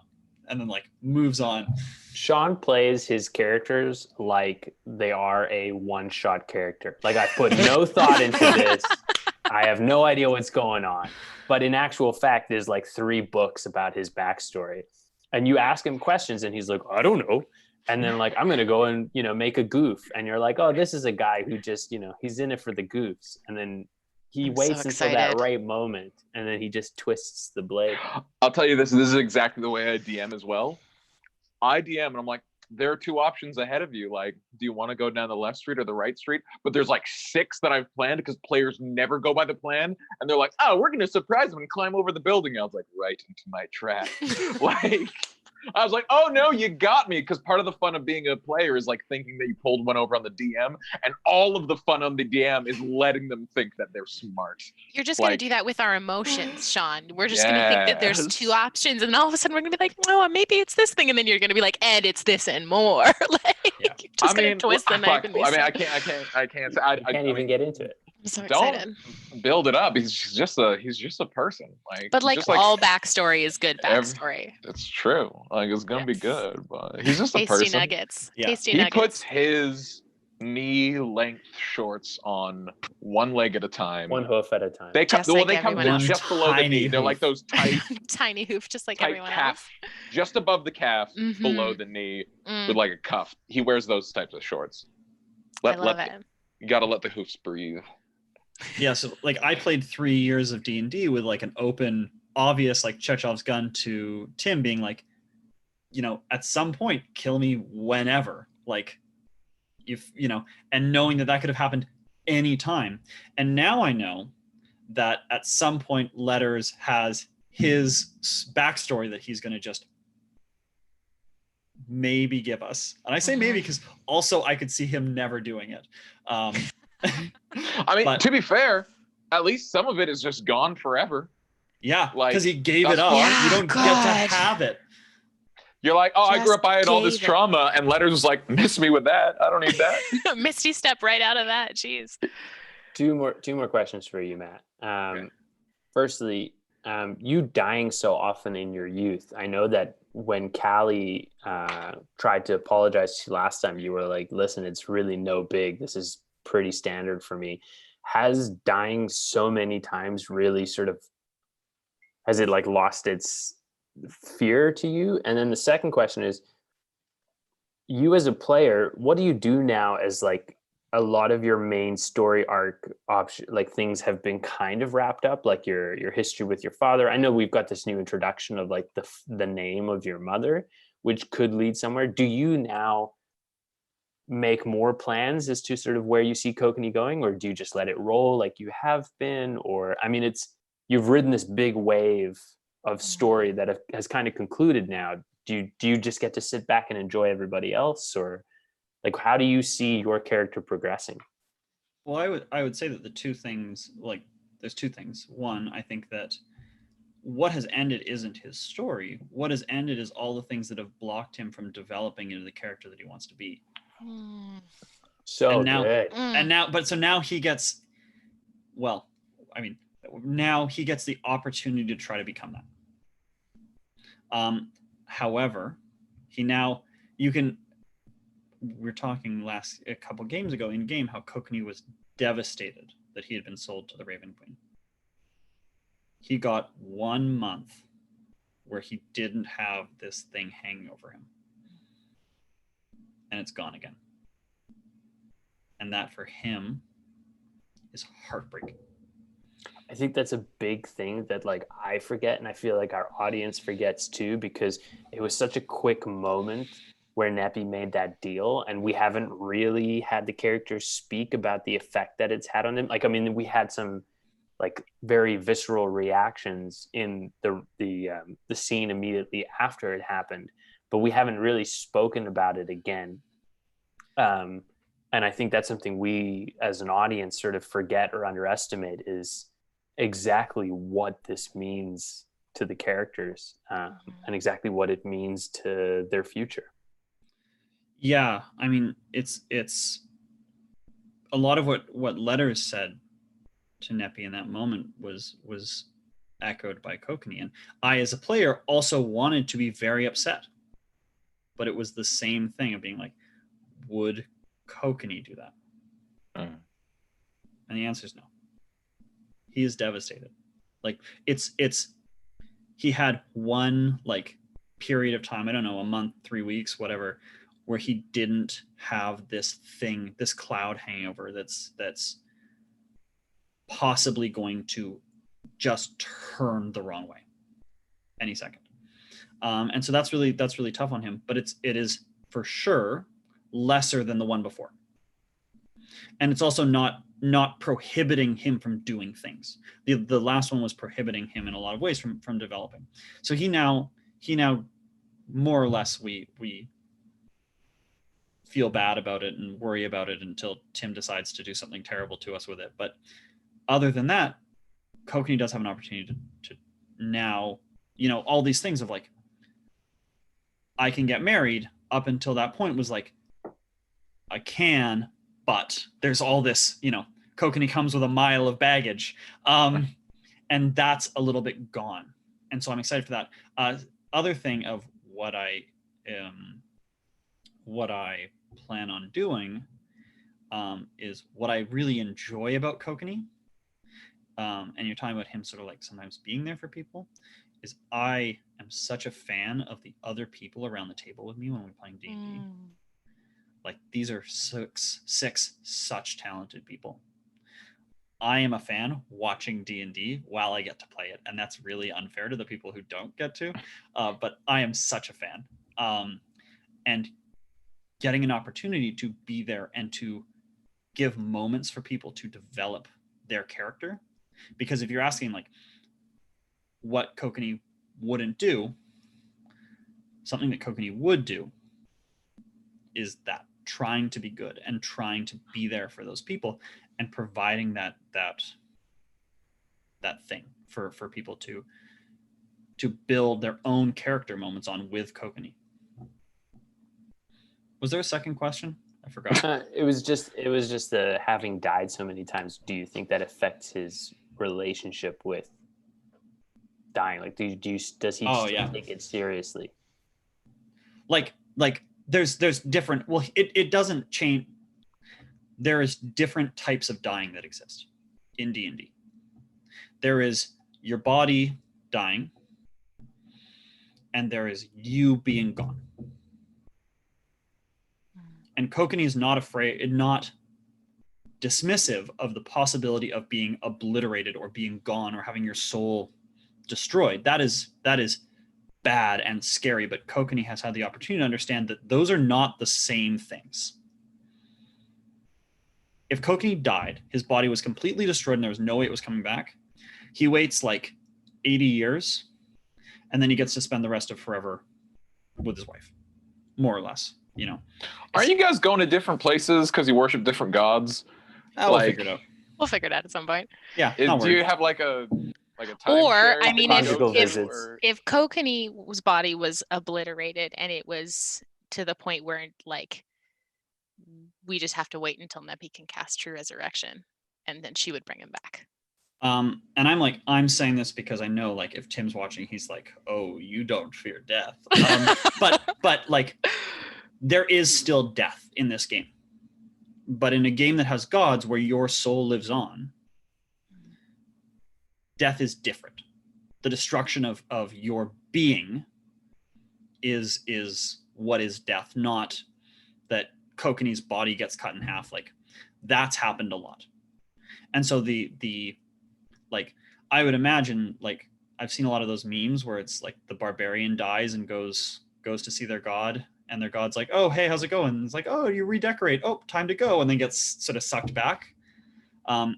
And then like moves on. Sean plays his characters like they are a one-shot character. Like I put no thought into this. I have no idea what's going on. But in actual fact, there's like 3 books about his backstory. And you ask him questions and he's like, I don't know. And then like, I'm going to go and, make a goof. And you're like, oh, this is a guy who just, he's in it for the goofs. And then he waits until that right moment. And then he just twists the blade. I'll tell you this is exactly the way I DM as well. I DM and I'm like, there are 2 options ahead of you. Like, do you want to go down the left street or the right street? But there's like 6 that I've planned because players never go by the plan. And they're like, oh, we're going to surprise them and climb over the building. I was like, right into my trap. Like, I was like, oh no, you got me. Because part of the fun of being a player is like thinking that you pulled one over on the DM. And all of the fun on the DM is letting them think that they're smart. You're just going to do that with our emotions, Sean. We're just going to think that there's 2 options. And then all of a sudden we're going to be like, no, maybe it's this thing. And then you're going to be like, and it's this and more. Like, you're just going to twist the knife. I can't even get into it. I'm so excited. Don't build it up. He's just a person. Like, but like all backstory is good backstory. It's true. Like it's gonna be good, but he's just a person. Tasty nuggets. Yeah. Tasty he nuggets. puts his knee-length shorts on one leg at a time. One hoof at a time. They come just below the knee. Hoof. They're like those tight tiny hoof, just like tight everyone calf, else. just above the calf, below the knee, with like a cuff. He wears those types of shorts. I love it. You gotta let the hoofs breathe. Yeah, so like I played 3 years of D&D with like an open, obvious like Chekhov's gun to Tim being like, at some point, kill me whenever. Like, if and knowing that could have happened any time. And now I know that at some point, Letters has his backstory that he's going to just maybe give us. And I say maybe because also I could see him never doing it. I mean, to be fair, at least some of it is just gone forever. Yeah, because he gave it up. Yeah, you don't get to have it. You're like, oh, I grew up, I had all this trauma, and Letters was like, miss me with that. I don't need that. Misty step right out of that. Jeez. Two more questions for you, Matt. Okay. Firstly, you dying so often in your youth. I know that when Callie tried to apologize to you last time, you were like, listen, it's really no big. This is pretty standard for me. has dying so many times really sort of, has it like lost its fear to you? And then the second question is, you as a player, what do you do now as like a lot of your main story arc option, like things have been kind of wrapped up, like your history with your father? I know we've got this new introduction of like the name of your mother, which could lead somewhere. Do you now make more plans as to sort of where you see Kokenee going, or do you just let it roll like you have been? Or I mean, you've ridden this big wave of story that has kind of concluded now. Do you just get to sit back and enjoy everybody else, or like how do you see your character progressing? Well, I would say that the two things, like there's two things. One, I think that what has ended isn't his story. What has ended is all the things that have blocked him from developing into the character that he wants to be. So good. So now he gets, well, I mean, now he gets the opportunity to try to become that. However, we're talking a couple games ago in game how Kokenee was devastated that he had been sold to the Raven Queen. He got 1 month where he didn't have this thing hanging over him. And it's gone again. And that for him is heartbreaking. I think that's a big thing that like I forget, and I feel like our audience forgets too, because it was such a quick moment where Neppy made that deal, and we haven't really had the characters speak about the effect that it's had on them. Like, I mean, we had some like very visceral reactions in the scene immediately after it happened, but we haven't really spoken about it again. And I think that's something we as an audience sort of forget or underestimate, is exactly what this means to the characters, and exactly what it means to their future. Yeah, I mean, it's a lot of what Letters said to Neppy in that moment was echoed by Kokenee. And I, as a player, also wanted to be very upset. But it was the same thing of being like, would Kokenee do that? And the answer is no. He is devastated. Like he had one like period of time, I don't know, a month, 3 weeks, whatever, where he didn't have this cloud hanging over that's possibly going to just turn the wrong way any second. And so that's really tough on him, but it is for sure lesser than the one before. And it's also not prohibiting him from doing things. The last one was prohibiting him in a lot of ways from developing. So he now more or less we feel bad about it and worry about it until Tim decides to do something terrible to us with it. But other than that, Kokenee does have an opportunity to now, all these things of like, I can get married. Up until that point was like, I can, but there's all this, Kokenee comes with a mile of baggage. And that's a little bit gone. And so I'm excited for that. Other thing of what I plan on doing is what I really enjoy about Kokenee. And you're talking about him sort of like sometimes being there for people, is I am such a fan of the other people around the table with me when we're playing D&D. Like, these are six such talented people. I am a fan watching D&D while I get to play it, and that's really unfair to the people who don't get to, but I am such a fan. And getting an opportunity to be there and to give moments for people to develop their character, because if you're asking like what Kokenee wouldn't do, something that Kokenee would do is that trying to be good and trying to be there for those people and providing that thing for people to build their own character moments on with Kokenee. Was there a second question? I forgot. It was just the having died so many times. Do you think that affects his relationship with dying? Like, does he take it seriously? Like there's different. Well, it doesn't change. There is different types of dying that exist. in D&D. There is your body dying, and there is you being gone. And Kokenee is not dismissive of the possibility of being obliterated or being gone or having your soul destroyed. That is bad and scary, but Kokenee has had the opportunity to understand that those are not the same things. If Kokenee died, his body was completely destroyed and there was no way it was coming back, he waits like 80 years and then he gets to spend the rest of forever with his wife, more or less, you know. Aren't you guys going to different places because you worship different gods? We'll figure it out. We'll figure it out at some point. Yeah. Do you have like a time or share I mean, if Kokenee's body was obliterated and it was to the point where like we just have to wait until Neppy can cast True Resurrection, and then she would bring him back. And I'm saying this because I know, like, if Tim's watching, he's like, "Oh, you don't fear death." But like, there is still death in this game. But in a game that has gods where your soul lives on, death is different. The destruction of your being is what is death, not that Kokenee's body gets cut in half. Like, that's happened a lot. And so the like, I would imagine, like, I've seen a lot of those memes where it's like the barbarian dies and goes to see their god, and their god's like, "Oh, hey, how's it going?" And it's like, "Oh, you redecorate. Oh, time to go," and then gets sort of sucked back. I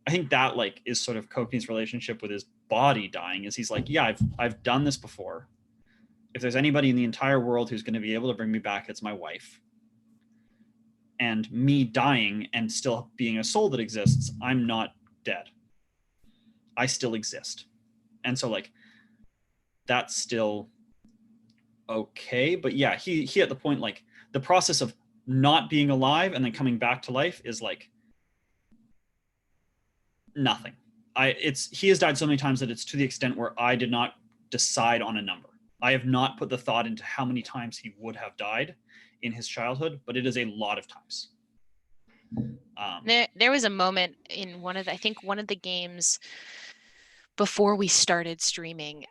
think that, like, is sort of Kokenee's relationship with his body dying, is he's like, "Yeah, I've done this before. If there's anybody in the entire world who's going to be able to bring me back, it's my wife. And me dying and still being a soul that exists, I'm not dead. I still exist." And so, like, that's still okay. But yeah, he at the point, like, the process of not being alive and then coming back to life is like nothing. He has died so many times that it's to the extent where I did not decide on a number. I have not put the thought into how many times he would have died in his childhood, but it is a lot of times. There was a moment in one of the games before we started streaming.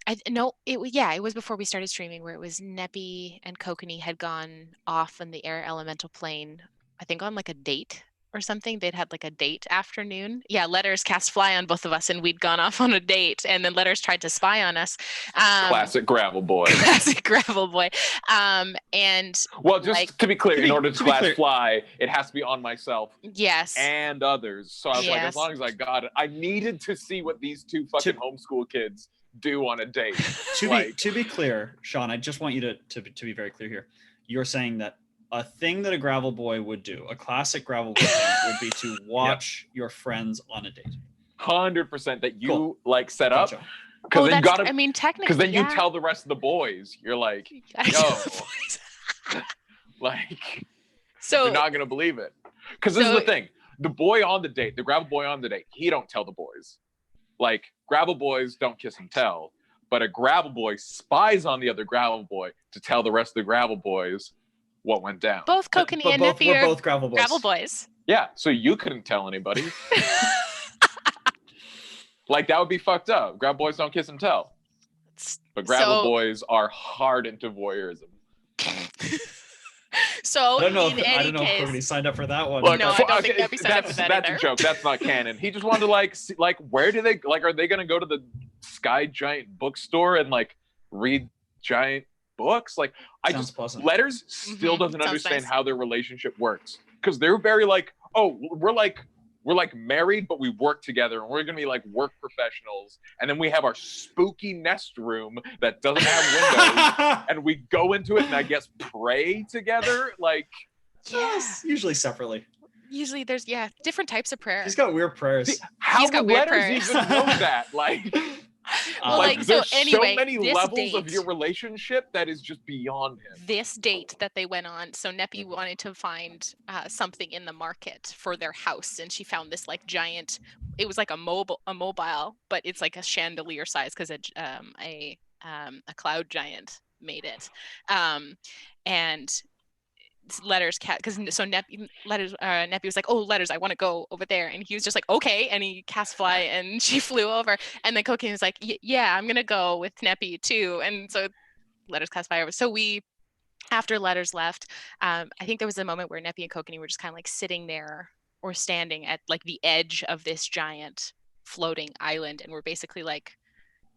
It was before we started streaming, where it was Neppy and Kokenee had gone off on the air elemental plane, I think on like a date or something. They'd had like a date afternoon. Yeah, Letters cast Fly on both of us, and we'd gone off on a date, and then Letters tried to spy on us. Classic Gravel Boy. Classic Gravel Boy. And well, just like, to be clear, in order to cast Fly, it has to be on myself. Yes. And others. So I was like, as long as I got it, I needed to see what these two fucking homeschool kids do on a date. To be clear, Sean, I just want you to be very clear here. You're saying that a thing that a Gravel Boy would do, a classic Gravel Boy thing, would be to watch your friends on a date. 100% that you like set up. Because then technically, because then you tell the rest of the boys, you're like, yo, like, so you're not gonna believe it. Because this is the thing: the boy on the date, the Gravel Boy on the date, he don't tell the boys. Like, Gravel Boys don't kiss and tell, but a Gravel Boy spies on the other Gravel Boy to tell the rest of the Gravel Boys what went down. Both Kokenee and Neppy are both Gravel Boys. Gravel Boys. Yeah, so you couldn't tell anybody. Like, that would be fucked up. Gravel Boys don't kiss and tell. But Gravel Boys are hard into voyeurism. So I don't know if Kokenee signed up for that one. Look, no, I don't think Neppy signed up for that That's either. a joke. That's not canon. He just wanted to like where do they are they gonna go to the Sky Giant bookstore and like read giant books? Like, Letters still doesn't understand how their relationship works, because they're very like, oh, we're like married, but we work together, and we're gonna be like work professionals, and then we have our spooky nest room that doesn't have windows, and we go into it and I guess pray together. Like, yes, usually separately. Usually there's different types of prayer. He's got weird prayers. How do Letters even know that? Like, there's so many levels of your relationship that is just beyond him. This date that they went on, so Neppy wanted to find something in the market for their house, and she found this like giant. It was like a mobile, but it's like a chandelier size, because a cloud giant made it, and Letters cat, because so Neppy was like, oh, Letters, I want to go over there, and he was just like, okay, and he cast fly, and she flew over, and then Kokenee was like, yeah, I'm gonna go with Neppy too, and so Letters cast fly over. So we, after Letters left, I think there was a moment where Neppy and Kokenee were just kind of like sitting there or standing at like the edge of this giant floating island, and we're basically like,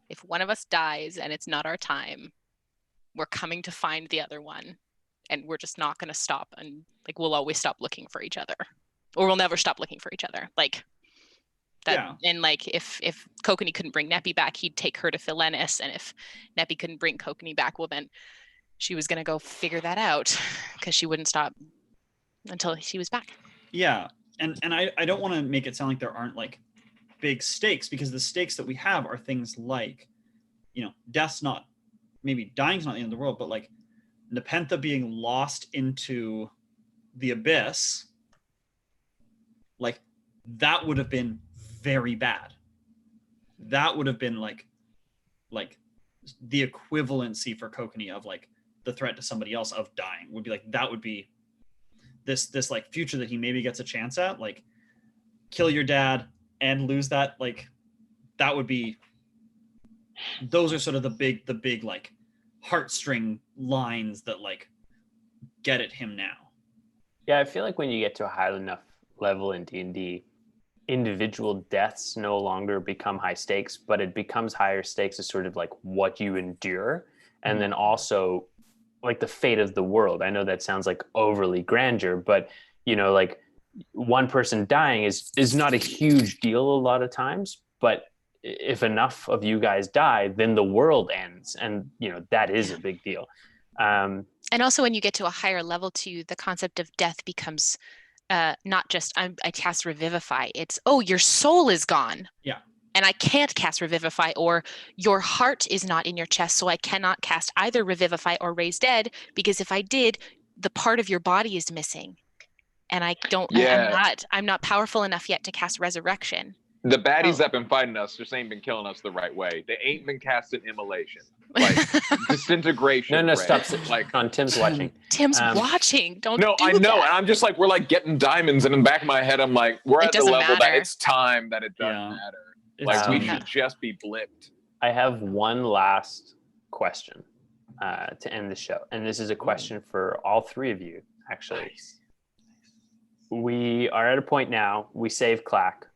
if one of us dies and it's not our time, we're coming to find the other one, and we're just not going to stop, and like we'll always stop looking for each other, or we'll never stop looking for each other, like that. Yeah. And like if Kokenee couldn't bring Neppy back, he'd take her to Philenis, and if Neppy couldn't bring Kokenee back, well, then she was going to go figure that out, because she wouldn't stop until she was back. Yeah. And I don't want to make it sound like there aren't like big stakes, because the stakes that we have are things like, you know, death's not, maybe dying's not the end of the world, but like Nepenthe being lost into the abyss, like that would have been very bad. That would have been like the equivalency for Kokenee of like the threat to somebody else of dying, would be like, that would be this like future that he maybe gets a chance at, like kill your dad and lose that, like that would be, those are sort of the big like heartstring lines that like get at him now. Yeah, I feel like when you get to a high enough level in D&D, individual deaths no longer become high stakes, but it becomes higher stakes as sort of like what you endure, and then also like the fate of the world. I know that sounds like overly grandeur, but you know, like one person dying is not a huge deal a lot of times, but if enough of you guys die, then the world ends, and you know that is a big deal. And also when you get to a higher level too, the concept of death becomes not just I cast Revivify, it's, oh, your soul is gone. Yeah. And I can't cast Revivify, or your heart is not in your chest, so I cannot cast either Revivify or Raise Dead, because if I did, the part of your body is missing. And I don't, I'm not powerful enough yet to cast Resurrection. The baddies that been fighting us just ain't been killing us the right way. They ain't been casting Immolation. Like disintegration. No, stop. Like on Tim's watching. Tim's watching. Don't. No, do I know, that. and I'm just like, we're like getting diamonds, and in the back of my head, I'm like, we're at the level that it's time that it doesn't matter. Like we should just be blipped. I have one last question to end the show, and this is a question for all three of you. Actually, nice. We are at a point now. We save Clack.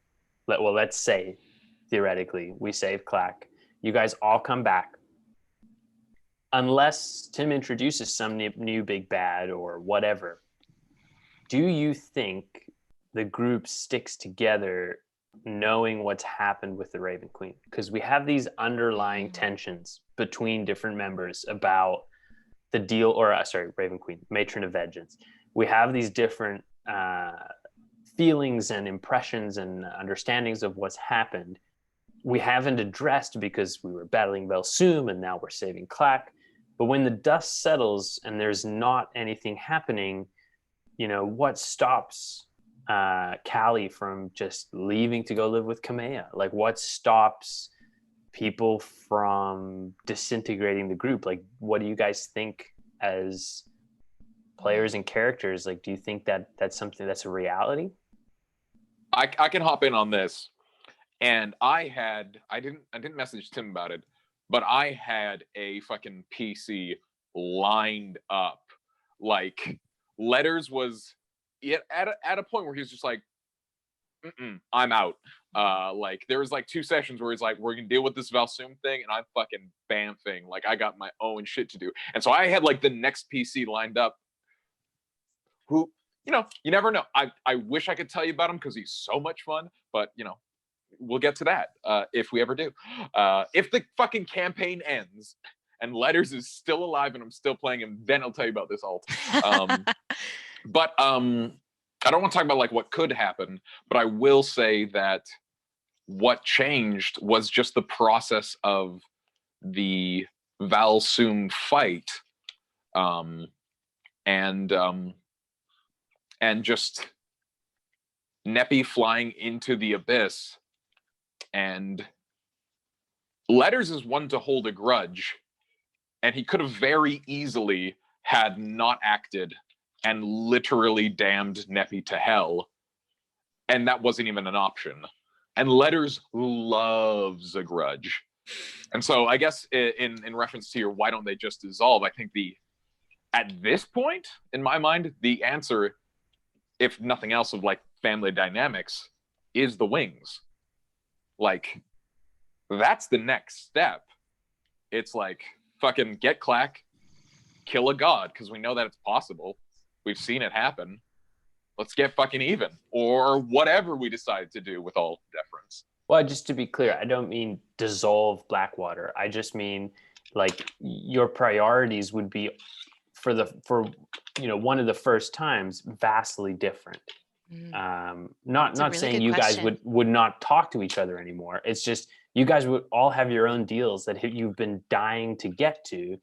Let's say theoretically we save Clack. You guys all come back. Unless Tim introduces some new big bad or whatever, do you think the group sticks together knowing what's happened with the Raven Queen? Because we have these underlying tensions between different members about the deal, or Raven Queen, Matron of Vengeance. We have these different feelings and impressions and understandings of what's happened. We haven't addressed because we were battling Vel Soom and now we're saving Clack. But when the dust settles and there's not anything happening, you know, what stops Callie from just leaving to go live with Kamea? Like, what stops people from disintegrating the group? Like, what do you guys think as players and characters? Like, do you think that that's something that's a reality? I can hop in on this. And I didn't message Tim about it, but I had a fucking PC lined up. Like, Letters was at a point where he was just like, I'm out. Like, there was like 2 sessions where he's like, we're gonna deal with this Vel Soom thing, and I'm fucking bamfing. Like, I got my own shit to do. And so I had like the next PC lined up who, you know, you never know. I wish I could tell you about him because he's so much fun, but you know, we'll get to that if we ever do. If the fucking campaign ends and Letters is still alive and I'm still playing him, then I'll tell you about this alt. But I don't want to talk about like what could happen, but I will say that what changed was just the process of the Vel Soom fight, and just Neppy flying into the abyss. And Letters is one to hold a grudge, and he could have very easily had not acted and literally damned Neppy to hell. And that wasn't even an option. And Letters loves a grudge. And so I guess in reference to your why don't they just dissolve, I think at this point, in my mind, the answer, if nothing else, of like family dynamics is the wings. Like, that's the next step. It's like, fucking get Clack, kill a god, because we know that it's possible. We've seen it happen. Let's get fucking even, or whatever we decide to do, with all deference. Well, just to be clear, I don't mean dissolve Blackwater. I just mean like your priorities would be for one of the first times vastly different. Not really saying you guys would not talk to each other anymore. It's just you guys would all have your own deals that you've been dying to get to,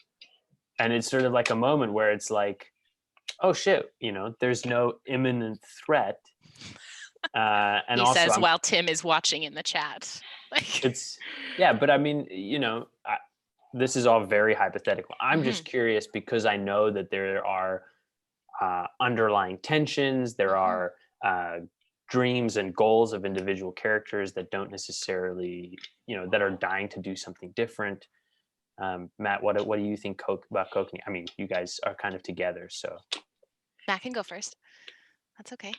and it's sort of like a moment where it's like, oh shit, there's no imminent threat. And he also says while Tim is watching in the chat. But I mean, this is all very hypothetical. I'm just curious because I know that there are underlying tensions. There are dreams and goals of individual characters that don't necessarily, that are dying to do something different. Matt, what do you think about Kokenee? I mean, you guys are kind of together, so. Matt can go first. That's okay.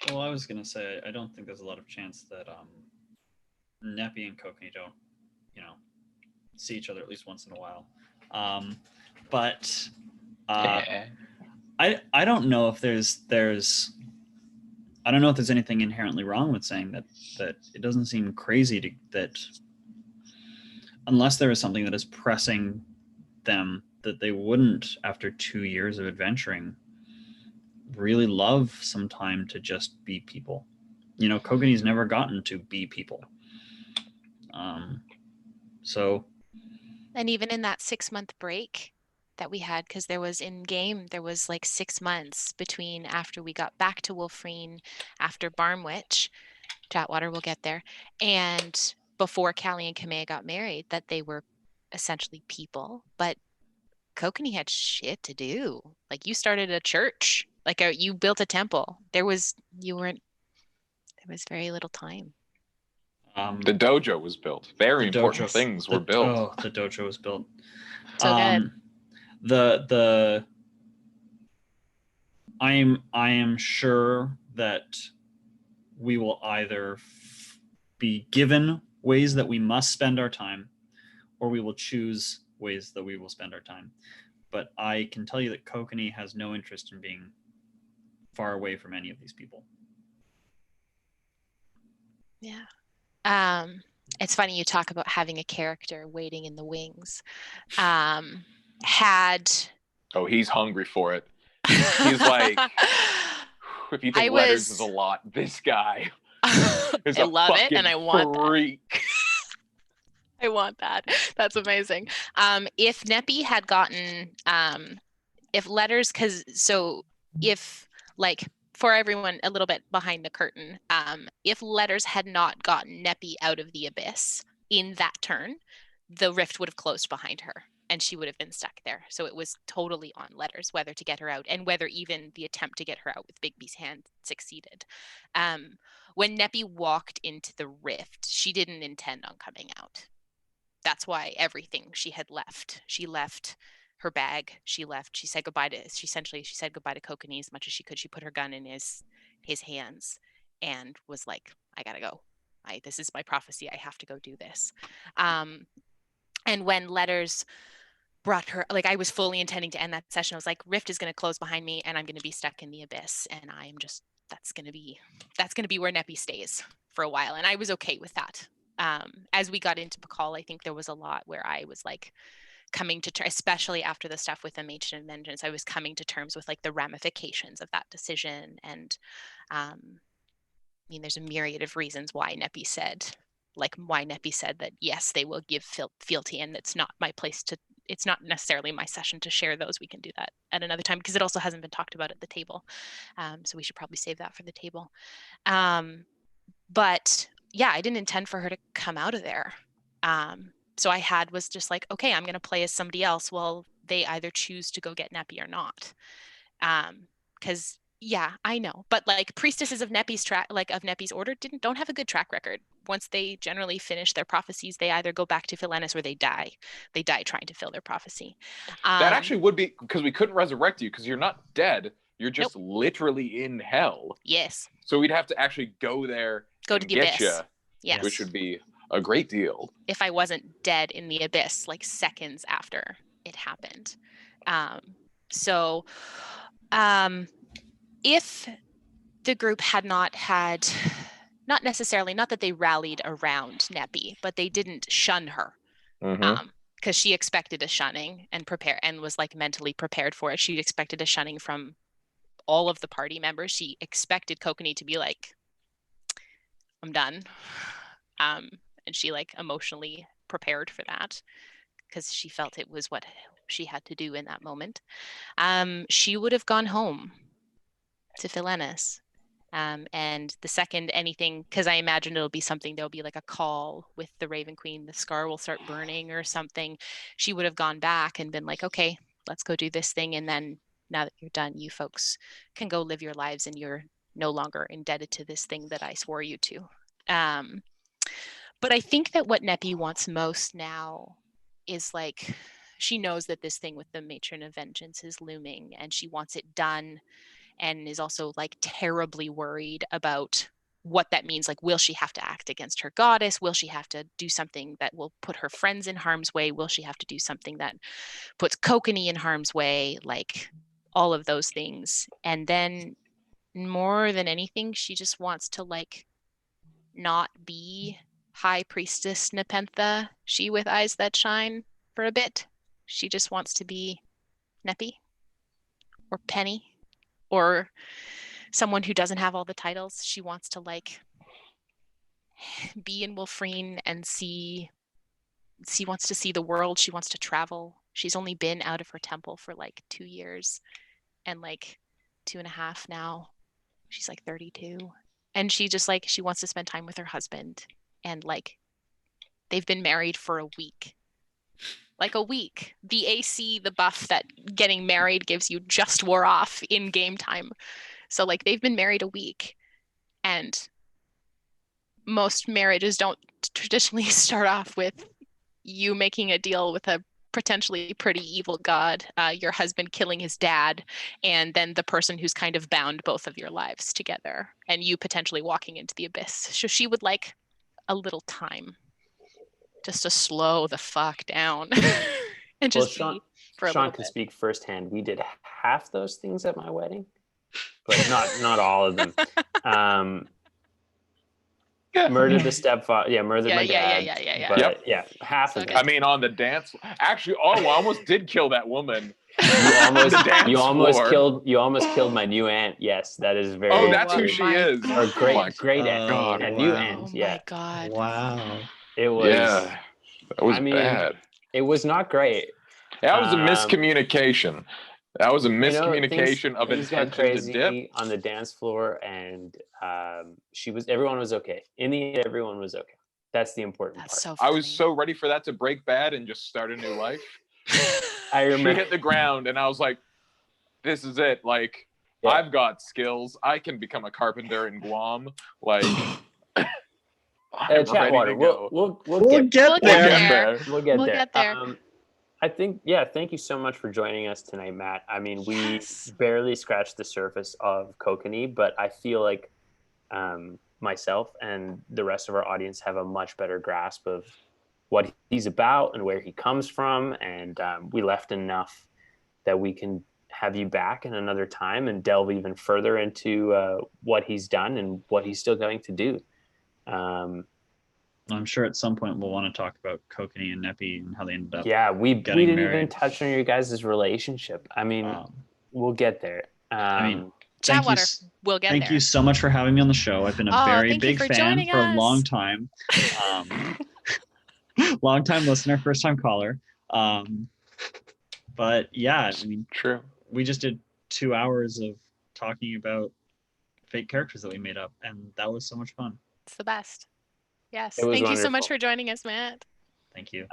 Well, I was going to say, I don't think there's a lot of chance that Neppy and Kokenee don't, see each other at least once in a while. But I don't know if there's I don't know if there's anything inherently wrong with saying that it doesn't seem crazy that unless there is something that is pressing them, that they wouldn't, after 2 years of adventuring, really love some time to just be people. Kokenee's never gotten to be people. And even in that 6-month break that we had, because there was like 6 months between after we got back to Wolfreen, after Barmwitch, chatWater will get there, and before Callie and Kamea got married, that they were essentially people. But Kokenee had shit to do. Like, you started a church, like you built a temple. There was very little time. The dojo was built. Very important things were built. Oh, the dojo was built. So good. I am sure that we will either be given ways that we must spend our time, or we will choose ways that we will spend our time. But I can tell you that Kokenee has no interest in being far away from any of these people. Yeah. It's funny you talk about having a character waiting in the wings. He's hungry for it. He's like, if you think Letters is a lot, this guy is I love it, and I want freak. I want that. That's amazing. If Neppy had gotten, if Letters, for everyone a little bit behind the curtain, if Letters had not gotten Neppy out of the abyss in that turn, the rift would have closed behind her and she would have been stuck there. So it was totally on Letters whether to get her out, and whether even the attempt to get her out with Bigby's hand succeeded. When Neppy walked into the rift, she didn't intend on coming out. That's why everything she had left. She left her bag. She said goodbye to Kokenee as much as she could. She put her gun in his hands and was like, I gotta go. This is my prophecy. I have to go do this. And when Letters brought her, like, I was fully intending to end that session. I was like, Rift is going to close behind me and I'm going to be stuck in the abyss. And that's going to be where Neppy stays for a while. And I was okay with that. As we got into Pakal, I think there was a lot where I was like coming to terms, especially after the stuff with the Ancient Vengeance, I was coming to terms with like the ramifications of that decision. And there's a myriad of reasons why Neppy said that, yes, they will give fealty, and it's not necessarily my session to share those. We can do that at another time, because it also hasn't been talked about at the table. So we should probably save that for the table. But yeah, I didn't intend for her to come out of there. So I was just like, okay, I'm going to play as somebody else. Well, they either choose to go get Neppy or not. Because yeah, I know, but like priestesses of Nepi's of Nepi's order don't have a good track record. Once they generally finish their prophecies, they either go back to Philenis or they die. They die trying to fill their prophecy. That actually would be, because we couldn't resurrect you because you're not dead. You're just literally in hell. Yes. So we'd have to actually go there to the abyss. You, yes. Which would be a great deal. If I wasn't dead in the abyss, like seconds after it happened. If the group had not that they rallied around Nepi, but they didn't shun her. Because she expected a shunning and was like mentally prepared for it. She expected a shunning from all of the party members. She expected Kokenee to be like, I'm done. And she like emotionally prepared for that because she felt it was what she had to do in that moment. She would have gone home to Philenis. And the second anything, because I imagine it'll be something, there'll be like a call with the Raven Queen, the scar will start burning or something. She would have gone back and been like, okay, let's go do this thing. And then now that you're done, you folks can go live your lives and you're no longer indebted to this thing that I swore you to. But I think that what Nepi wants most now is like, she knows that this thing with the Matron of Vengeance is looming and she wants it done, and is also like terribly worried about what that means. Like, will she have to act against her goddess? Will she have to do something that will put her friends in harm's way? Will she have to do something that puts Kokenee in harm's way? Like all of those things. And then more than anything, she just wants to like not be High Priestess Nepentha, she with eyes that shine, for a bit. She just wants to be Nepi or Penny or someone who doesn't have all the titles. She wants to like be in Wolfreen and she wants to see the world. She wants to travel. She's only been out of her temple for like 2 years and like 2.5 now. She's like 32. And she just like, she wants to spend time with her husband. And like, they've been married for a week. Like a week. The AC, the buff that getting married gives you just wore off in game time. So like they've been married a week, and most marriages don't traditionally start off with you making a deal with a potentially pretty evil god, your husband killing his dad, and then the person who's kind of bound both of your lives together, and you potentially walking into the abyss. So she would like a little time just to slow the fuck down. And just Sean can speak firsthand. We did half those things at my wedding, but not all of them. Murdered the stepfather. Murdered my dad. But half of it. I mean, on the dance. Actually, I almost did kill that woman. You almost killed my new aunt. Yes, that is very. Oh, that's who she is. Or great aunt. A new aunt. Yeah. Oh my god. Wow. It was. Yeah. That was bad. It was not great. That was a miscommunication. That was a miscommunication of intention crazy to dip on the dance floor, and everyone was okay. In the end, everyone was okay. That's the important part. So funny. I was so ready for that to break bad and just start a new life. I remember she hit the ground, and I was like, "This is it. Like, I've got skills. I can become a carpenter in Guam. Like." chatWater. We'll get there. We'll get there. I think, thank you so much for joining us tonight, Matt. I mean, we barely scratched the surface of Kokenee, but I feel like myself and the rest of our audience have a much better grasp of what he's about and where he comes from. And we left enough that we can have you back in another time and delve even further into what he's done and what he's still going to do. I'm sure at some point we'll want to talk about Kokenee and Nepi and how they ended up. Yeah, we didn't married. Even touch on your guys' relationship. I mean, we'll get there. chatWater, we'll get there. Thank you so much for having me on the show. I've been a very big fan for a long time. Long time listener, first time caller. But yeah, I mean, true. We just did 2 hours of talking about fake characters that we made up, and that was so much fun. It's the best. Yes. Thank wonderful. You so much for joining us, Matt. Thank you.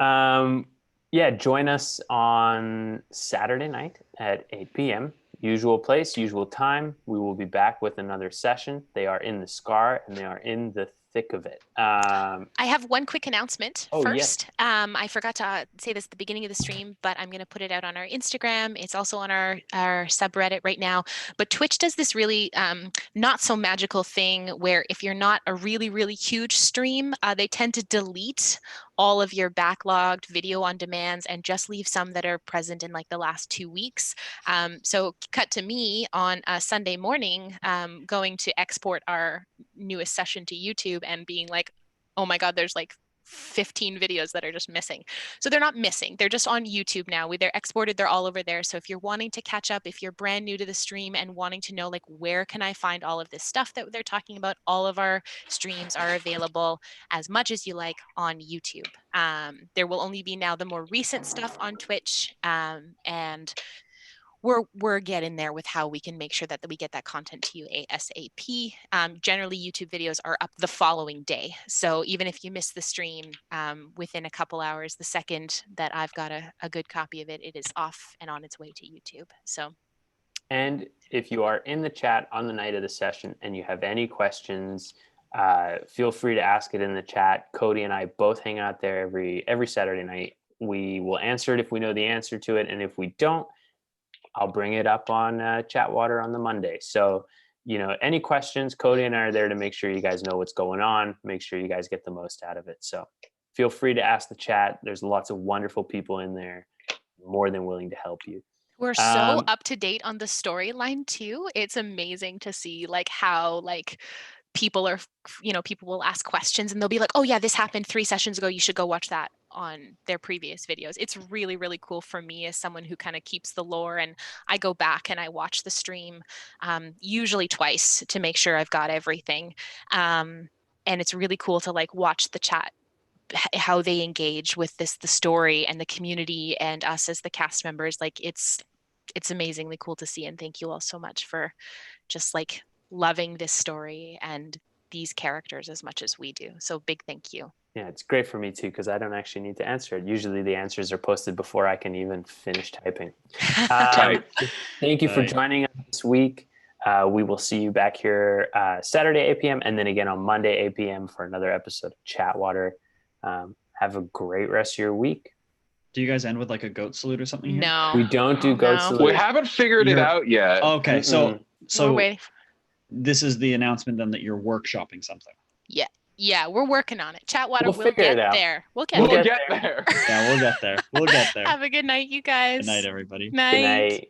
Join us on Saturday night at 8 p.m. usual place, usual time. We will be back with another session. They are in the scar and they are in the thick of it. I have one quick announcement first. Yes. I forgot to say this at the beginning of the stream, but I'm going to put it out on our Instagram. It's also on our subreddit right now. But Twitch does this really not so magical thing where if you're not a really, really huge stream, they tend to delete all of your backlogged video on demands and just leave some that are present in like the last 2 weeks. So cut to me on a Sunday morning going to export our newest session to YouTube and being like, oh my God, there's like 15 videos that are just missing. So they're not missing. They're just on YouTube now. They're exported. They're all over there. So if you're wanting to catch up, if you're brand new to the stream and wanting to know like where can I find all of this stuff that they're talking about, all of our streams are available as much as you like on YouTube. There will only be now the more recent stuff on Twitch, and we're getting there with how we can make sure that we get that content to you ASAP. Generally, YouTube videos are up the following day. So even if you miss the stream within a couple hours, the second that I've got a good copy of it, it is off and on its way to YouTube. So. And if you are in the chat on the night of the session and you have any questions, feel free to ask it in the chat. Cody and I both hang out there every Saturday night. We will answer it if we know the answer to it. And if we don't, I'll bring it up on chatWater on the Monday. So, any questions, Cody and I are there to make sure you guys know what's going on, make sure you guys get the most out of it. So feel free to ask the chat. There's lots of wonderful people in there, more than willing to help you. We're so up to date on the storyline too. It's amazing to see like how like people are, people will ask questions and they'll be like, oh yeah, this happened 3 sessions ago. You should go watch that on their previous videos. It's really, really cool for me as someone who kind of keeps the lore, and I go back and I watch the stream usually twice to make sure I've got everything. And it's really cool to like watch the chat, how they engage with the story and the community and us as the cast members. Like it's amazingly cool to see, and thank you all so much for just like loving this story and these characters as much as we do. So big thank you. Yeah, it's great for me too, because I don't actually need to answer it. Usually the answers are posted before I can even finish typing. Thank you for joining us this week. We will see you back here Saturday 8 p.m. and then again on Monday 8 p.m. for another episode of chatWater. Have a great rest of your week. Do you guys end with like a goat salute or something here? No. We don't do goat salute. We haven't figured it out yet. Okay, so we're waiting. This is the announcement then that you're workshopping something. Yeah, we're working on it. chatWater, we'll get there. We'll get there. Yeah, we'll get there. We'll get there. Have a good night, you guys. Good night, everybody. Night. Good night.